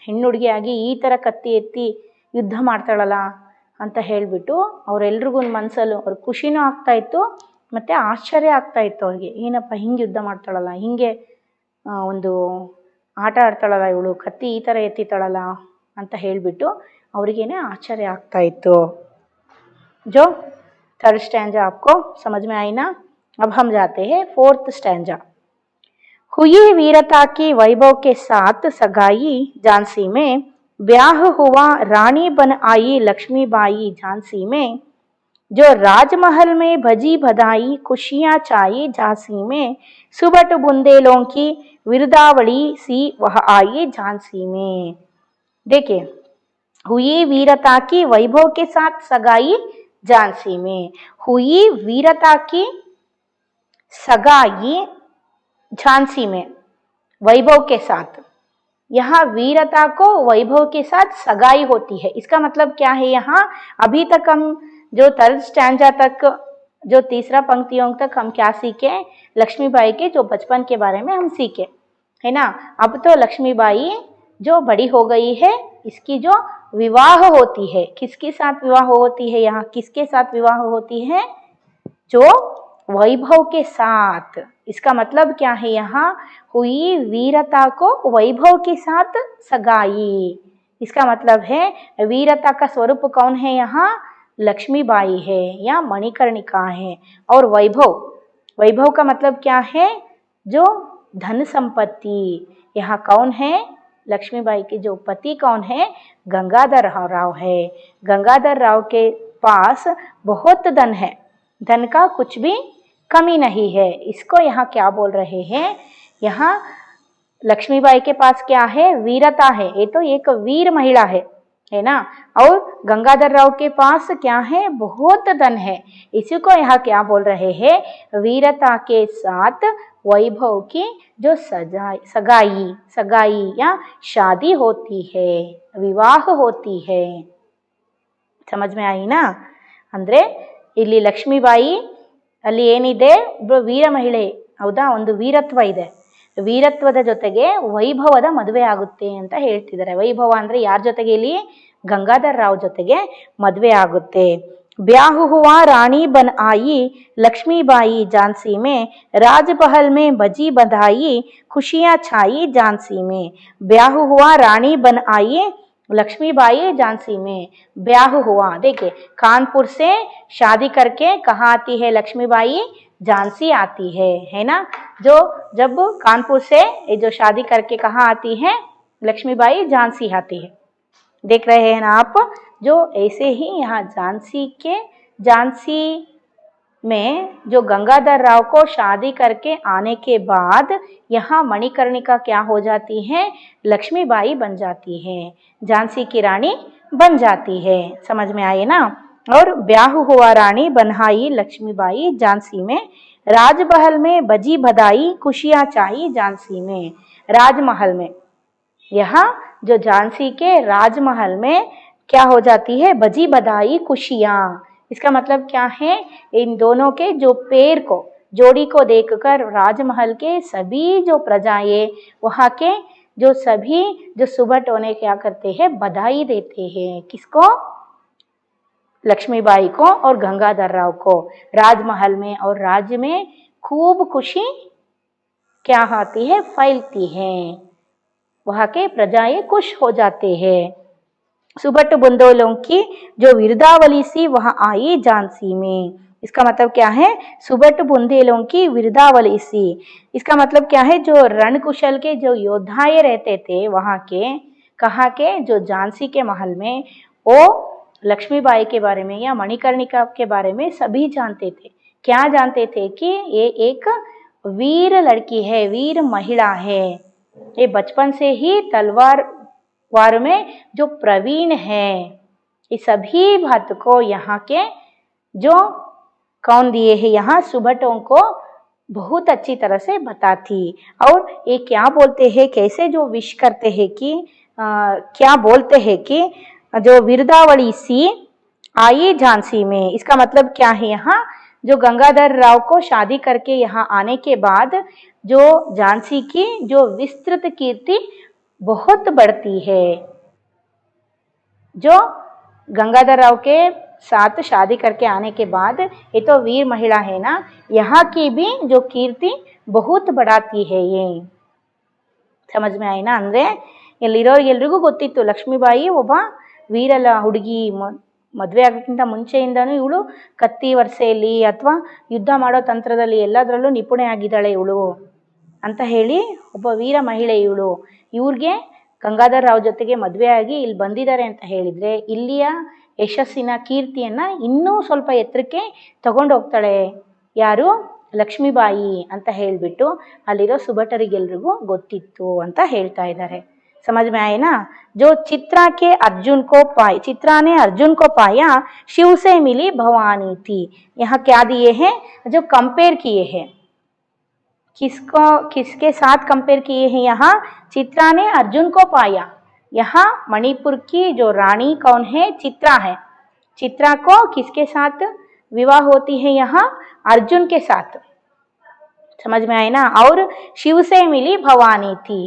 [SPEAKER 2] ಹೆಣ್ಣು ಹುಡುಗಿಯಾಗಿ ಈ ಥರ ಕತ್ತಿ ಎತ್ತಿ ಯುದ್ಧ ಮಾಡ್ತಾಳಲ್ಲ ಅಂತ ಹೇಳಿಬಿಟ್ಟು ಅವರೆಲ್ರಿಗೂ ಮನಸ್ಸಲ್ಲೂ ಅವ್ರ ಖುಷಿನೂ ಆಗ್ತಾ ಇತ್ತು, ಮತ್ತು ಆಶ್ಚರ್ಯ ಆಗ್ತಾ ಇತ್ತು ಅವ್ರಿಗೆ. ಏನಪ್ಪ ಹಿಂಗೆ ಯುದ್ಧ ಮಾಡ್ತಾಳಲ್ಲ, ಹಿಂಗೆ ಒಂದು ಆಟ ಆಡ್ತಾಳಲ್ಲ ಇವಳು, ಕತ್ತಿ ಈ ಥರ ಎತ್ತಿತಾಳಲ್ಲ ಅಂತ ಹೇಳಿಬಿಟ್ಟು ಅವ್ರಿಗೇನೆ ಆಶ್ಚರ್ಯ ಆಗ್ತಾ ಇತ್ತು. जो थर्ड स्टैंजा आपको समझ में आई ना? अब हम जाते हैं फोर्थ स्टैंजा। हुई वीरता की वैभव के साथ सगाई झांसी में, ब्याह हुआ रानी बन आई लक्ष्मीबाई झांसी में, जो राजमहल में भजी बधाई खुशियां छाई झांसी में, सुबट बुंदेलों की विरदावली सी वह आई झांसी में। देखिए, हुई वीरता की वैभव के साथ सगाई झांसी में, हुई वीरता की सगाई झांसी में वैभव के साथ। यहाँ वीरता को वैभव के साथ सगाई होती है। इसका मतलब क्या है? यहाँ अभी तक हम जो थर्ड स्टैंजा तक, जो तीसरा पंक्तियों तक हम क्या सीखे, लक्ष्मीबाई के जो बचपन के बारे में हम सीखे, है ना। अब तो लक्ष्मीबाई जो बड़ी हो गई है, इसकी जो विवाह होती है, किसके साथ विवाह होती है? यहाँ किसके साथ विवाह होती है? जो वैभव के साथ। इसका मतलब क्या है? यहाँ हुई वीरता को वैभव के साथ सगाई। इसका मतलब है वीरता का स्वरूप कौन है? यहाँ लक्ष्मीबाई है या मणिकर्णिका है। और वैभव, वैभव का मतलब क्या है? जो धन संपत्ति। यहाँ कौन है? लक्ष्मीबाई के जो पति कौन है? गंगाधर राव है। गंगाधर राव के पास बहुत धन है, धन का कुछ भी कमी नहीं है। इसको यहाँ क्या बोल रहे हैं? यहाँ लक्ष्मीबाई के पास क्या है? वीरता है। ये तो एक वीर महिला है ना। और गंगाधर राव के पास क्या है? बहुत धन है। इसी को यहाँ क्या बोल रहे हैं? वीरता के साथ वैभव की जो सगाई या शादी होती है, विवाह होती है। समझ में आई ना? ಅಂದ್ರೆ ಇಲ್ಲಿ ಲಕ್ಷ್ಮೀಬಾಯಿ ಅಲ್ಲಿ ಏನಿದೆ, ಒಬ್ಬ ವೀರ ಮಹಿಳೆ, ಹೌದಾ, ಒಂದು ವೀರತ್ವ ಇದೆ. ವೀರತ್ವದ ಜೊತೆಗೆ ವೈಭವದ ಮದುವೆ ಆಗುತ್ತೆ ಅಂತ ಹೇಳ್ತಿದ್ದಾರೆ. ವೈಭವ ಅಂದ್ರೆ ಯಾರ ಜೊತೆಗೆ? ಇಲ್ಲಿ ಗಂಗಾಧರ್ ರಾವ್ ಜೊತೆಗೆ ಮದುವೆ ಆಗುತ್ತೆ. ब्याह हुआ रानी बन आई लक्ष्मीबाई झांसी में, राजमहल में बजी बधाई खुशियां छाई झांसी में। ब्याह हुआ रानी बन आई लक्ष्मीबाई झांसी में, ब्याह हुआ। देखिए, कानपुर से शादी करके कहाँ आती है लक्ष्मीबाई? झांसी आती है ना। जो जब कानपुर से जो शादी करके कहाँ आती है? लक्ष्मीबाई झांसी आती है। देख रहे हैं ना आप? जो ऐसे ही यहाँ झांसी में जो गंगाधर राव को शादी करके आने के बाद यहाँ मणिकर्णिका क्या हो जाती है? लक्ष्मीबाई बन जाती है, झांसी की रानी बन जाती है। समझ में आए ना? और ब्याह हुआ रानी बनहाई लक्ष्मीबाई झांसी में, राजमहल में बजी बधाई खुशियां छाई झांसी में। राजमहल में, यहाँ जो झांसी के राजमहल में क्या हो जाती है? बजी बधाई खुशियां। इसका मतलब क्या है? इन दोनों के जो पैर को, जोड़ी को देखकर राजमहल के सभी जो प्रजाएं, वहाँ के जो सभी जो सुबह टोने क्या करते हैं? बधाई देते हैं। किसको? लक्ष्मीबाई को और गंगाधर राव को। राजमहल में और राज्य में खूब खुशी क्या होती है, फैलती है, वहां के प्रजाएं खुश हो जाते हैं। सुबट बुंदेलों की जो विरदावली सी वहां आई झांसी में, इसका मतलब क्या है, सुबट बुंदेलों की विरदावली सी, इसका मतलब क्या है, जो रणकुशल के जो योद्धाएं रहते थे वहां के, कहाँ के, जो झांसी के महल में, वो लक्ष्मीबाई के बारे में या मणिकर्णिका के बारे में सभी जानते थे। क्या जानते थे कि ये एक वीर लड़की है, वीर महिला है, ये बचपन से ही तलवार वार में जो प्रवीण है। ये सभी बात को यहाँ के जो कौन दिए हैं, यहाँ सुबटों को बहुत अच्छी तरह से बताती। और ये क्या बोलते हैं, कैसे जो विश करते हैं कि क्या बोलते हैं कि जो विरदावली सी आई झांसी में, इसका मतलब क्या है, यहाँ जो गंगाधर राव को शादी करके यहाँ आने के बाद जो झांसी की जो विस्तृत कीर्ति बहुत बढ़ती है। जो गंगाधर राव के साथ शादी करके आने के बाद, ये तो वीर महिला है ना, यहाँ की भी जो कीर्ति बहुत बढ़ाती है। ये समझ में आई ना, ಅಂದ್ರೆ ಎಲ್ರಿಗೂ ಗೊತ್ತಿತ್ತು ಲಕ್ಷ್ಮೀಬಾಯಿ ಒಬ್ಬ ವೀರಲ ಹುಡುಗಿ, ಮದುವೆ ಆಗೋಕ್ಕಿಂತ ಮುಂಚೆಯಿಂದನೂ ಇವಳು ಕತ್ತಿ ವರ್ಸೆಯಲ್ಲಿ ಅಥವಾ ಯುದ್ಧ ಮಾಡೋ ತಂತ್ರದಲ್ಲಿ ಎಲ್ಲದರಲ್ಲೂ ನಿಪುಣೆ ಆಗಿದ್ದಾಳೆ ಇವಳು ಅಂತ ಹೇಳಿ, ಒಬ್ಬ ವೀರ ಮಹಿಳೆ ಇವಳು. ಇವ್ರಿಗೆ ಗಂಗಾಧರ ರಾವ್ ಜೊತೆಗೆ ಮದುವೆ ಆಗಿ ಇಲ್ಲಿ ಬಂದಿದ್ದಾರೆ ಅಂತ ಹೇಳಿದರೆ, ಇಲ್ಲಿಯ ಯಶಸ್ಸಿನ ಕೀರ್ತಿಯನ್ನು ಇನ್ನೂ ಸ್ವಲ್ಪ ಎತ್ತರಕ್ಕೆ ತಗೊಂಡು ಹೋಗ್ತಾಳೆ. ಯಾರು, ಲಕ್ಷ್ಮೀಬಾಯಿ ಅಂತ ಹೇಳಿಬಿಟ್ಟು ಅಲ್ಲಿರೋ ಸುಭಟರಿಗೆಲ್ರಿಗೂ ಗೊತ್ತಿತ್ತು ಅಂತ ಹೇಳ್ತಾ ಇದ್ದಾರೆ. समझ में आए ना। जो चित्रा के अर्जुन को पाई, चित्रा ने अर्जुन को पाया, शिव से मिली भवानी थी। यहाँ क्या दिए हैं, जो कंपेयर किए हैं, किसको किसके साथ कंपेयर किए हैं, यहाँ चित्रा ने अर्जुन को पाया। यहाँ मणिपुर की जो रानी कौन है, चित्रा है। चित्रा को किसके साथ विवाह होती है, यहाँ अर्जुन के साथ। समझ में आए ना। और शिव से मिली भवानी थी,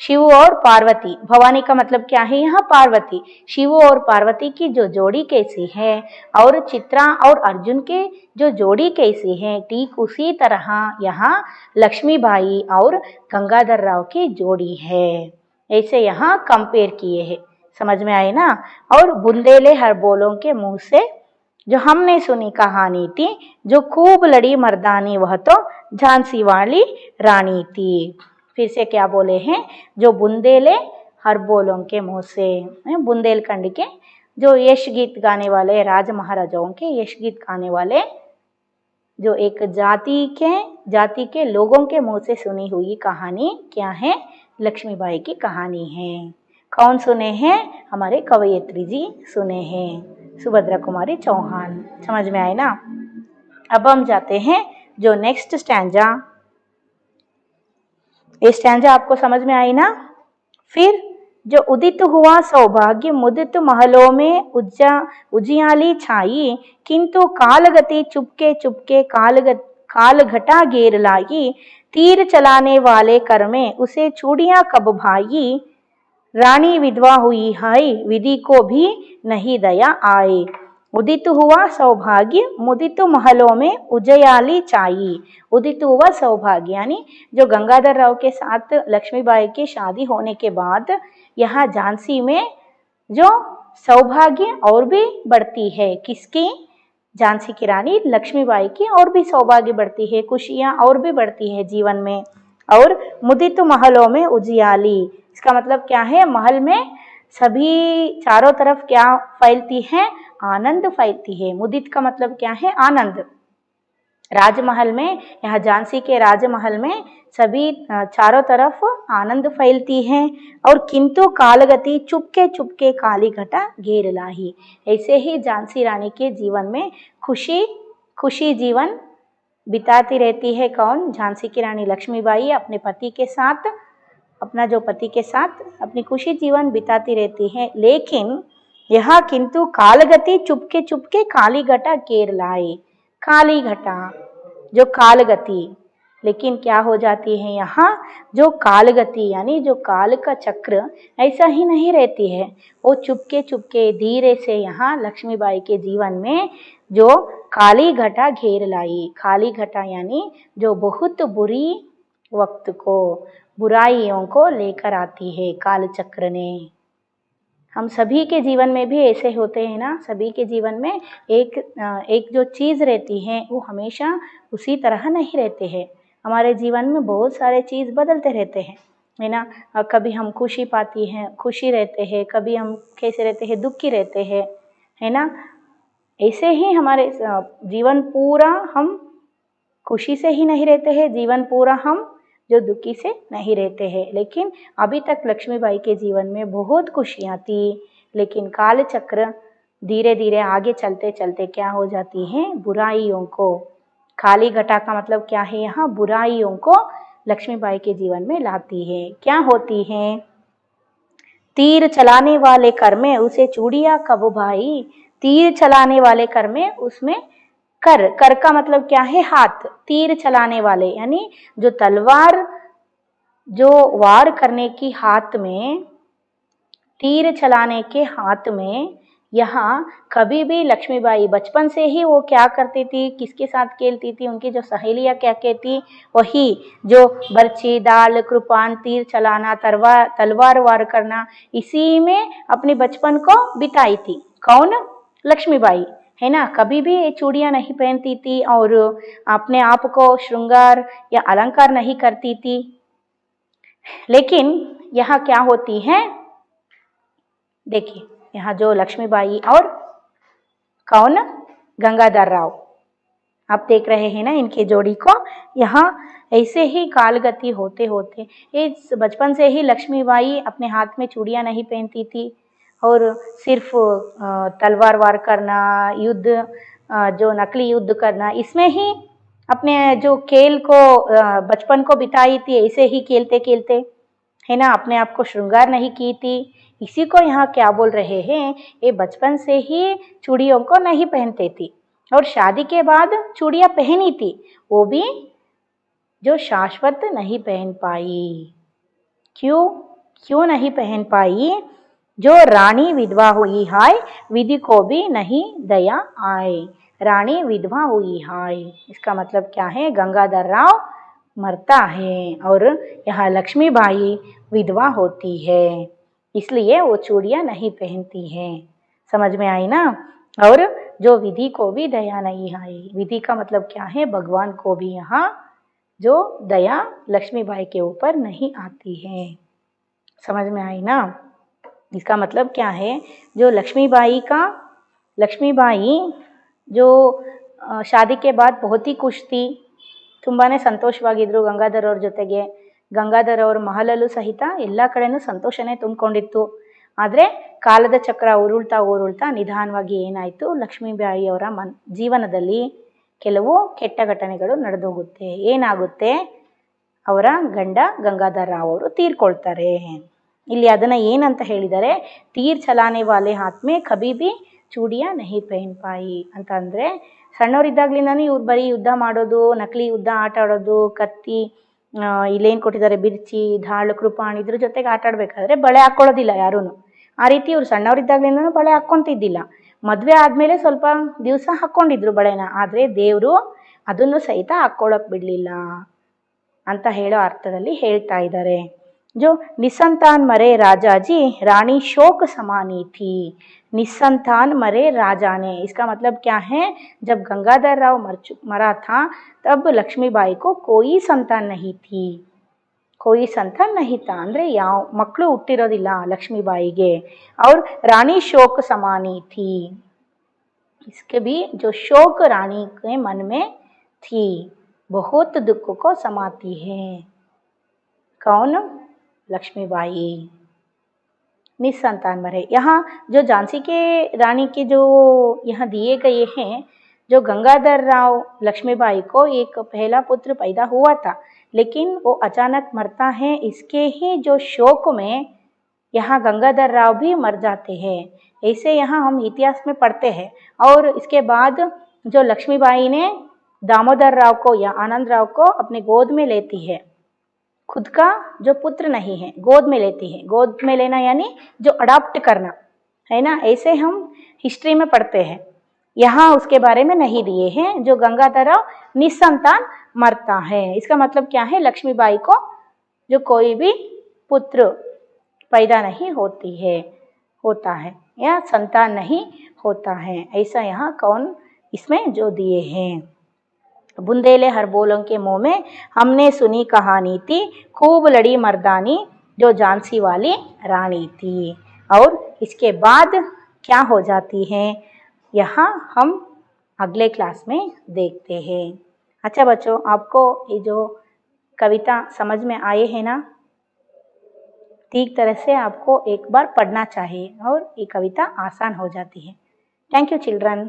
[SPEAKER 2] शिव और पार्वती, भवानी का मतलब क्या है, यहाँ पार्वती। शिव और पार्वती की जो जोड़ी कैसी है, और चित्रा और अर्जुन के जो जोड़ी कैसी है, ठीक उसी तरह यहाँ लक्ष्मीबाई और गंगाधर राव की जोड़ी है। ऐसे यहाँ कंपेयर किए हैं। समझ में आए ना। और बुंदेले हर बोलों के मुंह से जो हमने सुनी कहानी थी, जो खूब लड़ी मर्दानी वह तो झांसी वाली रानी थी। फिर से क्या बोले हैं, जो बुंदेले हर बोलों के मुंह से, बुंदेलखंड के जो यश गीत गाने वाले, राज महाराजाओं के यश गीत गाने वाले, जो एक जाति के लोगों के मुंह से सुनी हुई कहानी क्या है, लक्ष्मीबाई की कहानी है। कौन सुने हैं, हमारे कवयित्री जी सुने हैं, सुभद्रा कुमारी चौहान। समझ में आए ना। अब हम जाते हैं जो नेक्स्ट स्टैंजा। ये स्टैंजा आपको समझ में आई ना। फिर जो उदित हुआ सौभाग्य मुदित महलों में उजियाली छाई, किंतु कालगति चुपके चुपके कालघटा घेर लाई, तीर चलाने वाले कर में उसे चूड़ियां कब भाई, रानी विधवा हुई हाय विधि को भी नहीं दया आए। उदित हुआ सौभाग्य मुदित महलों में उजयाली चाई। उदित हुआ सौभाग्य यानी जो गंगाधर राव के साथ लक्ष्मीबाई की शादी होने के बाद यहाँ झांसी में जो सौभाग्य और भी बढ़ती है, किसकी, झांसी की रानी लक्ष्मीबाई की और भी सौभाग्य बढ़ती है, खुशियाँ और भी बढ़ती है जीवन में। और मुदित महलों में उजियाली, इसका मतलब क्या है, महल में सभी चारों तरफ क्या फैलती है, आनंद फैलती है। मुदित का मतलब क्या है, आनंद। राजमहल में, यहाँ झांसी के राजमहल में सभी चारों तरफ आनंद फैलती है। और किंतु कालगति चुपके चुपके काली घटा घेर लाही, ऐसे ही झांसी रानी के जीवन में खुशी जीवन बिताती रहती है। कौन, झांसी की रानी लक्ष्मीबाई अपने पति के साथ, अपना जो पति के साथ अपनी खुशी जीवन बिताती रहती है। लेकिन यहाँ किंतु कालगति चुपके चुपके काली घटा घेर लाए। काली घटा जो कालगति, लेकिन क्या हो जाती है यहाँ, जो कालगति यानी जो काल का चक्र ऐसा ही नहीं रहती है, वो चुपके चुपके धीरे से यहाँ लक्ष्मीबाई के जीवन में जो काली घटा घेर लाई। काली घटा यानी जो बहुत बुरी वक्त को, बुराइयों को लेकर आती है काल चक्र ने। हम सभी के जीवन में भी ऐसे होते हैं ना, सभी के जीवन में एक जो चीज़ रहती है वो हमेशा उसी तरह नहीं रहते हैं। हमारे जीवन में बहुत सारे चीज़ बदलते रहते हैं, है ना। कभी हम खुशी पाती हैं, खुशी रहते हैं, कभी हम कैसे रहते हैं, दुखी रहते हैं, है ना। ऐसे ही हमारे जीवन पूरा हम खुशी से ही नहीं रहते हैं, जीवन पूरा हम जो दुखी से नहीं रहते हैं। लेकिन अभी तक लक्ष्मीबाई के जीवन में बहुत खुशियाँ थी, लेकिन काल चक्र धीरे धीरे आगे चलते चलते क्या हो जाती है, बुराइयों को, काली घटा का मतलब क्या है यहाँ, बुराइयों को लक्ष्मीबाई के जीवन में लाती है। क्या होती है, तीर चलाने वाले कर में उसे चूड़िया कब भाई। तीर चलाने वाले कर में उसमें कर, कर का मतलब क्या है, हाथ। तीर चलाने वाले यानी जो तलवार जो वार करने की हाथ में, तीर चलाने के हाथ में, यहाँ कभी भी लक्ष्मीबाई बचपन से ही वो क्या करती थी, किसके साथ खेलती थी, उनकी जो सहेलियाँ क्या कहती, वही जो बर्छी, दाल, कृपान, तीर चलाना, तलवार वार करना, इसी में अपने बचपन को बिताई थी। कौन, लक्ष्मीबाई, है ना। कभी भी चूड़ियाँ नहीं पहनती थी और अपने आप को श्रृंगार या अलंकार नहीं करती थी। लेकिन यहाँ क्या होती है, देखिए यहाँ जो लक्ष्मीबाई और कौन, गंगाधर राव, आप देख रहे हैं ना इनके जोड़ी को। यहाँ ऐसे ही कालगति होते होते इस बचपन से ही लक्ष्मीबाई अपने हाथ में चूड़ियाँ नहीं पहनती थी और सिर्फ तलवार वार करना, युद्ध, जो नकली युद्ध करना, इसमें ही अपने जो खेल को, बचपन को बिताई थी। ऐसे ही खेलते खेलते, है ना, अपने आप को श्रृंगार नहीं की थी। इसी को यहाँ क्या बोल रहे हैं, ये बचपन से ही चूड़ियों को नहीं पहनते थी और शादी के बाद चूड़ियाँ पहनी थी, वो भी जो शाश्वत नहीं पहन पाई। क्यों नहीं पहन पाई, जो रानी विधवा हुई हाय, विधि को भी नहीं दया आए। रानी विधवा हुई हाय, इसका मतलब क्या है, गंगाधर राव मरता है और यहाँ लक्ष्मीबाई विधवा होती है, इसलिए वो चूड़ियाँ नहीं पहनती हैं। समझ में आई ना। और जो विधि को भी दया नहीं आई, विधि का मतलब क्या है, भगवान को भी यहाँ जो दया लक्ष्मीबाई के ऊपर नहीं आती है। समझ में आई ना। इसका मतलब क्या है, जो लक्ष्मीबाई जो शादी के बाद बहुत ही खुश थी, ತುಂಬಾನೇ ಸಂತೋಷವಾಗಿದ್ರು ಗಂಗಾಧರ್ ಅವ್ರ ಜೊತೆಗೆ. ಗಂಗಾಧರ್ ಅವ್ರ ಮಹಲಲ್ಲೂ ಸಹಿತ ಎಲ್ಲ ಕಡೆನೂ ಸಂತೋಷನೇ ತುಂಬಿಕೊಂಡಿತ್ತು. ಆದರೆ ಕಾಲದ ಚಕ್ರ ಉರುಳ್ತಾ ನಿಧಾನವಾಗಿ ಏನಾಯಿತು, ಲಕ್ಷ್ಮೀಬಾಯಿ ಅವರ ಜೀವನದಲ್ಲಿ ಕೆಲವು ಕೆಟ್ಟ ಘಟನೆಗಳು ನಡೆದೋಗುತ್ತೆ. ಏನಾಗುತ್ತೆ, ಅವರ ಗಂಡ ಗಂಗಾಧರ್ ರಾವ್ ಅವರು ತೀರ್ಕೊಳ್ತಾರೆ. ಇಲ್ಲಿ ಅದನ್ನು ಏನಂತ ಹೇಳಿದ್ದಾರೆ, ತೀರ್ ಚಲಾನೆ ವಾಲೆ ಹಾತ್ ಮೇ ಕಭಿ ಭಿ ಚೂಡಿಯಾ ನಹಿ ಪಹನ್ ಪಾಯಿ ಅಂತ. ಅಂದರೆ ಸಣ್ಣವರಿದ್ದಾಗಲಿಂದನೂ ಇವ್ರು ಬರೀ ಯುದ್ಧ ಮಾಡೋದು, ನಕಲಿ ಯುದ್ಧ ಆಟ ಆಡೋದು, ಕತ್ತಿ, ಇಲ್ಲೇನು ಕೊಟ್ಟಿದ್ದಾರೆ ಬಿರ್ಚಿ, ಢಾಳು, ಕೃಪಾಣ್, ಇದ್ರ ಜೊತೆಗೆ ಆಟ ಆಡಬೇಕಾದ್ರೆ ಬಳೆ ಹಾಕ್ಕೊಳ್ಳೋದಿಲ್ಲ ಯಾರೂ. ಆ ರೀತಿ ಇವ್ರು ಸಣ್ಣವರಿದ್ದಾಗಲಿಂದನೂ ಬಳೆ ಹಾಕ್ಕೊತಿದ್ದಿಲ್ಲ. ಮದುವೆ ಆದಮೇಲೆ ಸ್ವಲ್ಪ ದಿವಸ ಹಾಕ್ಕೊಂಡಿದ್ರು ಬಳೆನ, ಆದರೆ ದೇವರು ಅದನ್ನು ಸಹಿತ ಹಾಕ್ಕೊಳ್ಳೋಕೆ ಬಿಡಲಿಲ್ಲ ಅಂತ ಹೇಳೋ ಅರ್ಥದಲ್ಲಿ ಹೇಳ್ತಾ ಇದ್ದಾರೆ. जो निसंतान मरे राजा जी, रानी शोक समानी थी. निसंतान मरे राजा ने, इसका मतलब क्या है, जब गंगाधर राव मरा था तब लक्ष्मीबाई को कोई संतान नहीं थी. कोई संतान नहीं था ಅಂದರೆ ಯಾವ ಮಕ್ಕಳು ಹುಟ್ಟಿರೋದಿಲ್ಲ ಲಕ್ಷ್ಮೀಬಾಯಿಗೆ. और रानी शोक समानी थी, इसके भी जो शोक रानी के मन में थी, बहुत दुख को समाती है. कौन, लक्ष्मीबाई. निसंतान मरे, यहाँ जो झांसी के रानी के जो यहाँ दिए गए हैं, जो गंगाधर राव लक्ष्मीबाई को एक पहला पुत्र पैदा हुआ था, लेकिन वो अचानक मरता है. इसके ही जो शोक में यहाँ गंगाधर राव भी मर जाते हैं. ऐसे यहाँ हम इतिहास में पढ़ते हैं. और इसके बाद जो लक्ष्मीबाई ने दामोदर राव को या आनंद राव को अपने गोद में लेती है। खुद का जो पुत्र नहीं है गोद में लेती है। गोद में लेना यानी जो अडॉप्ट करना है ना, ऐसे हम हिस्ट्री में पढ़ते हैं। यहाँ उसके बारे में नहीं दिए हैं। जो गंगाधरराव निसंतान मरता है, इसका मतलब क्या है? लक्ष्मीबाई को जो कोई भी पुत्र पैदा नहीं होता है या संतान नहीं होता है, ऐसा यहाँ कौन इसमें जो दिए हैं। बुंदेले हर बोलों के मुंह में हमने सुनी कहानी थी, खूब लड़ी मर्दानी जो झांसी वाली रानी थी। और इसके बाद क्या हो जाती है यहाँ हम अगले क्लास में देखते हैं। अच्छा बच्चों, आपको ये जो कविता समझ में आए है ना, ठीक तरह से आपको एक बार पढ़ना चाहिए और ये कविता आसान हो जाती है। Thank you children.